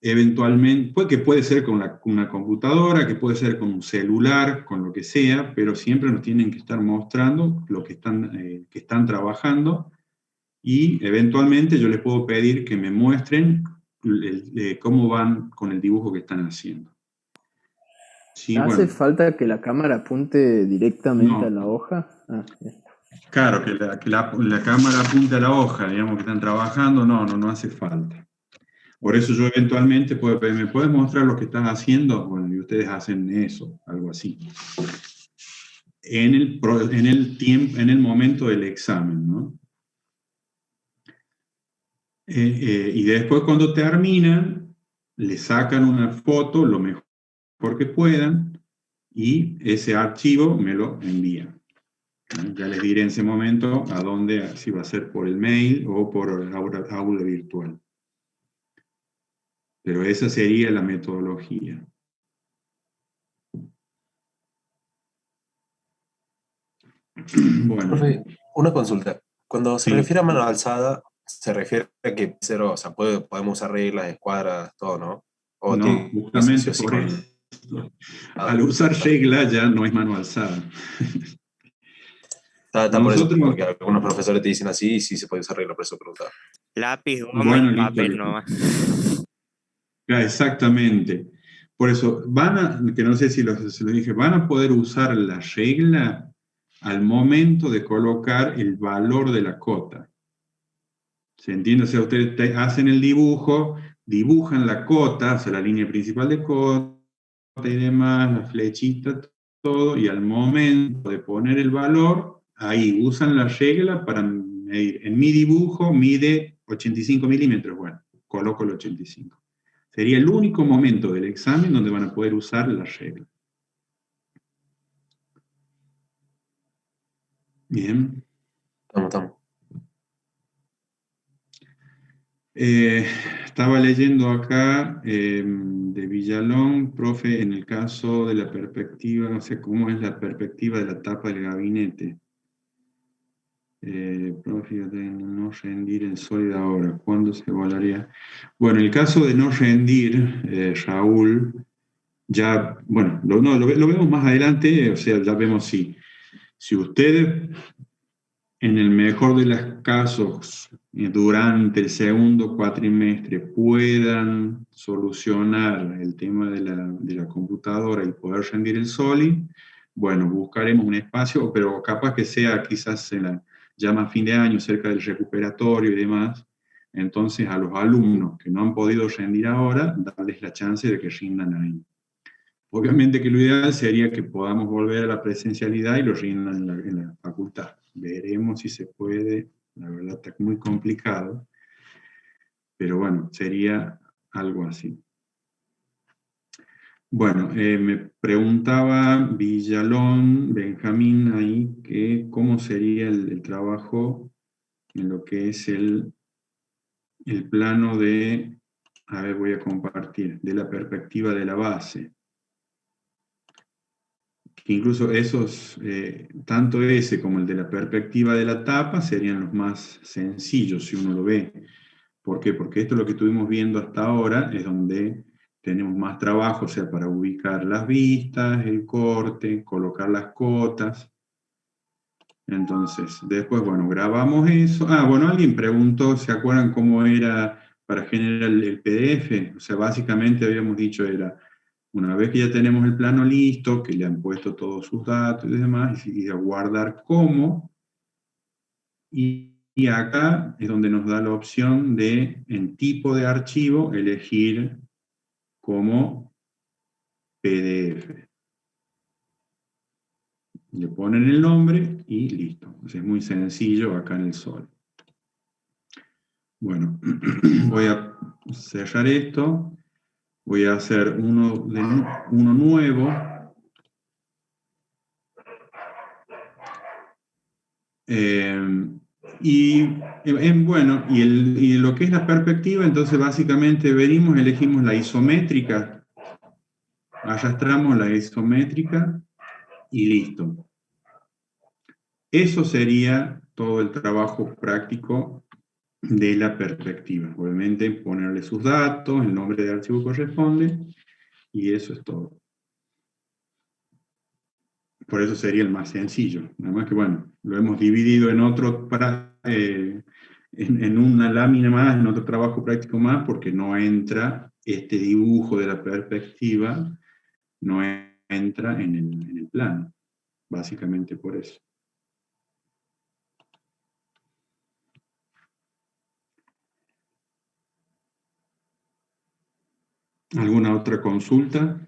Eventualmente, puede ser con una computadora, que puede ser con un celular, con lo que sea, pero siempre nos tienen que estar mostrando lo que están trabajando, y eventualmente yo les puedo pedir que me muestren cómo van con el dibujo que están haciendo. Sí, ¿Hace bueno, falta que la cámara apunte directamente a la hoja? claro, que la cámara apunte a la hoja, digamos que están trabajando, no hace falta. Por eso yo eventualmente ¿me puedes mostrar lo que estás haciendo? Bueno, y ustedes hacen eso, algo así. En el momento del examen, ¿no? Y después cuando terminan, le sacan una foto lo mejor que puedan, y ese archivo me lo envían. Ya les diré en ese momento a dónde, si va a ser por el mail o por aula virtual. Pero esa sería la metodología. Bueno. Profe, una consulta. Cuando se Sí. refiere a mano alzada, se refiere a que o sea, podemos usar reglas, escuadras, todo, ¿no? O No, tiene que ser justamente sí o sí por con- eso. Al usar regla ya no es mano alzada. Está por eso, Nosotros- porque algunos profesores te dicen así y sí se puede usar regla, por eso preguntaba. Lápiz, goma Bueno, y listo, papel listo. nomás. Exactamente. Por eso, que no sé si se lo dije, van a poder usar la regla al momento de colocar el valor de la cota. ¿Se entiende? O sea, ustedes hacen el dibujo, dibujan la cota, o sea, la línea principal de cota y demás, la flechita, todo, y al momento de poner el valor, ahí usan la regla para medir. En mi dibujo mide 85 milímetros, bueno, coloco el 85. Sería el único momento del examen donde van a poder usar la regla. Bien. Estamos. Estaba leyendo acá de Villalón, profe, en el caso de la perspectiva, no sé cómo es la perspectiva de la tapa del gabinete. Profe, no rendir el sólido ahora, ¿cuándo se evaluaría? Bueno, en el caso de no rendir, Raúl, ya, bueno, lo vemos más adelante, o sea, ya vemos si ustedes, en el mejor de los casos, durante el segundo cuatrimestre, puedan solucionar el tema de la computadora y poder rendir el SOLI, bueno, buscaremos un espacio, pero capaz que sea quizás ya más fin de año, cerca del recuperatorio y demás. Entonces, a los alumnos que no han podido rendir ahora, darles la chance de que rindan ahí. Obviamente que lo ideal sería que podamos volver a la presencialidad y lo rindan en la facultad. Veremos si se puede, la verdad está muy complicado, pero bueno, sería algo así. Bueno, me preguntaba Villalón, Benjamín, ahí, que cómo sería el trabajo en lo que es el plano de, a ver, voy a compartir, de la perspectiva de la base. Que incluso esos, tanto ese como el de la perspectiva de la tapa serían los más sencillos si uno lo ve. ¿Por qué? Porque esto es lo que estuvimos viendo hasta ahora, es donde tenemos más trabajo, o sea, para ubicar las vistas, el corte, colocar las cotas. Entonces, después, bueno, grabamos eso. Ah, bueno, alguien preguntó, ¿se acuerdan cómo era para generar el PDF? O sea, básicamente habíamos dicho era, una vez que ya tenemos el plano listo, que le han puesto todos sus datos y demás, y a guardar como, y acá es donde nos da la opción de, en tipo de archivo, elegir como PDF. Le ponen el nombre y listo. Entonces es muy sencillo acá en el Sol. Bueno, voy a cerrar esto. Voy a hacer uno nuevo. Bueno, y lo que es la perspectiva, entonces básicamente venimos, elegimos la isométrica, arrastramos la isométrica y listo. Eso sería todo el trabajo práctico de la perspectiva. Obviamente ponerle sus datos, el nombre de archivo corresponde, y eso es todo. Por eso sería el más sencillo. Nada más que, bueno, lo hemos dividido en otro, en una lámina más, en otro trabajo práctico más, porque no entra este dibujo de la perspectiva, no entra en el plano. Básicamente por eso. ¿Alguna otra consulta?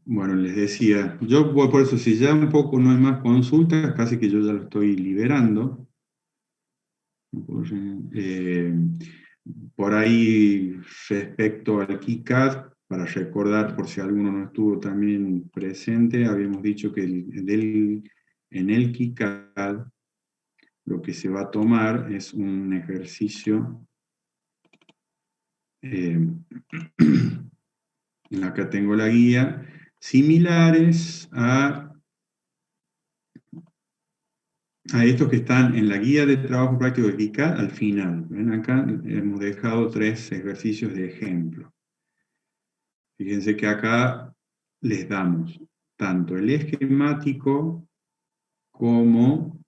Bueno, les decía, yo por eso si ya un poco no hay más consultas, casi que yo ya lo estoy liberando. Por ahí, respecto al KiCad, para recordar, por si alguno no estuvo también presente, habíamos dicho que en el KiCad lo que se va a tomar es un ejercicio. Acá tengo la guía, similares a estos que están en la guía de trabajo práctico de KiCad al final. ¿Ven? Acá hemos dejado 3 ejercicios de ejemplo. Fíjense que acá les damos tanto el esquemático como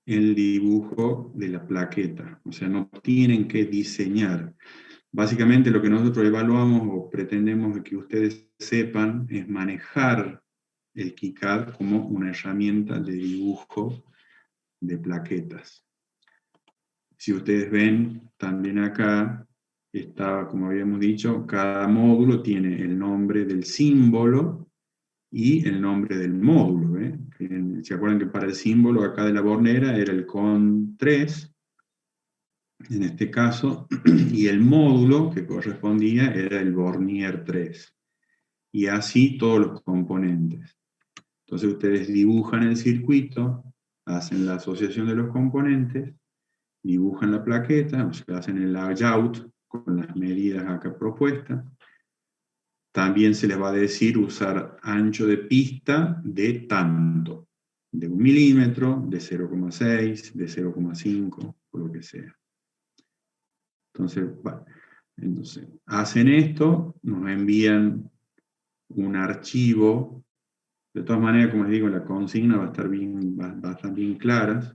el dibujo de la plaqueta. O sea, no tienen que diseñar. Básicamente lo que nosotros evaluamos o pretendemos que ustedes sepan es manejar el KiCad como una herramienta de dibujo de plaquetas. Si ustedes ven, también acá está, como habíamos dicho, cada módulo tiene el nombre del símbolo y el nombre del módulo. ¿Se acuerdan que para el símbolo acá de la bornera era el CON 3, en este caso, y el módulo que correspondía era el Bornier 3. Y así todos los componentes. Entonces ustedes dibujan el circuito, hacen la asociación de los componentes, dibujan la plaqueta, o sea, hacen el layout con las medidas acá propuestas. También se les va a decir usar ancho de pista de tanto, de 1 milímetro, de 0,6, de 0,5, o lo que sea. Entonces, hacen esto, nos envían un archivo. De todas maneras, como les digo, la consigna va a estar bien claras.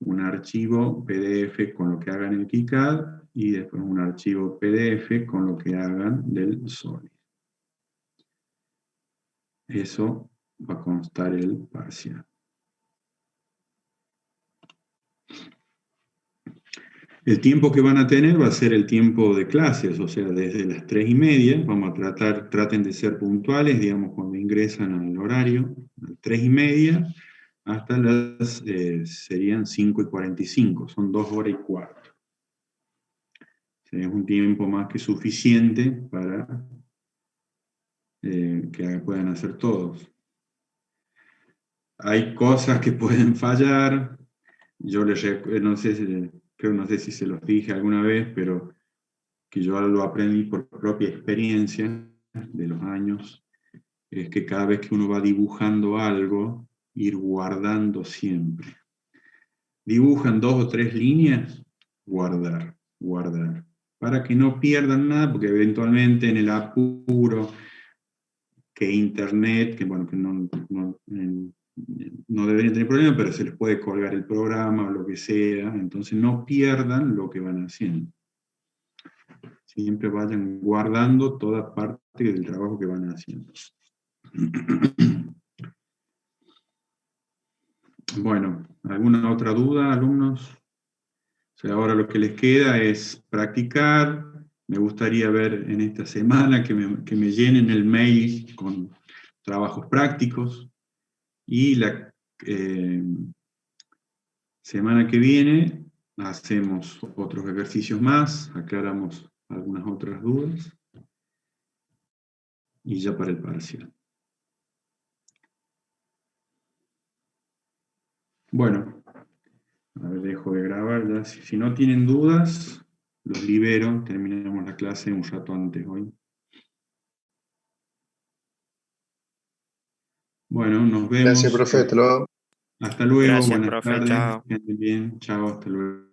Un archivo PDF con lo que hagan en el KiCad y después un archivo PDF con lo que hagan del Solid. Eso va a constar el parcial. El tiempo que van a tener va a ser el tiempo de clases, o sea, desde las 3:30, vamos a traten de ser puntuales, digamos, cuando ingresan al horario, a las 3:30, hasta las, serían 5:45, son 2 horas y cuarto. Es un tiempo más que suficiente para que puedan hacer todos. Hay cosas que pueden fallar, yo les no sé si se los dije alguna vez, pero que yo lo aprendí por propia experiencia de los años, es que cada vez que uno va dibujando algo, ir guardando siempre. Dibujan 2 o 3 líneas, guardar, para que no pierdan nada, porque eventualmente en el apuro, que internet, que bueno, que no deberían tener problema, pero se les puede colgar el programa o lo que sea, entonces no pierdan lo que van haciendo. Siempre vayan guardando toda parte del trabajo que van haciendo. Bueno, ¿alguna otra duda, alumnos? O sea, ahora lo que les queda es practicar. Me gustaría ver en esta semana que me llenen el mail con trabajos prácticos. Y la semana que viene hacemos otros ejercicios más, aclaramos algunas otras dudas. Y ya para el parcial. Bueno, a ver, dejo de grabar ya. Si no tienen dudas, los libero. Terminamos la clase un rato antes hoy. Bueno, nos vemos. Gracias, profe. Hasta luego. Hasta luego, Gracias, buenas profe, tardes. chao. Que estén bien, chao, hasta luego.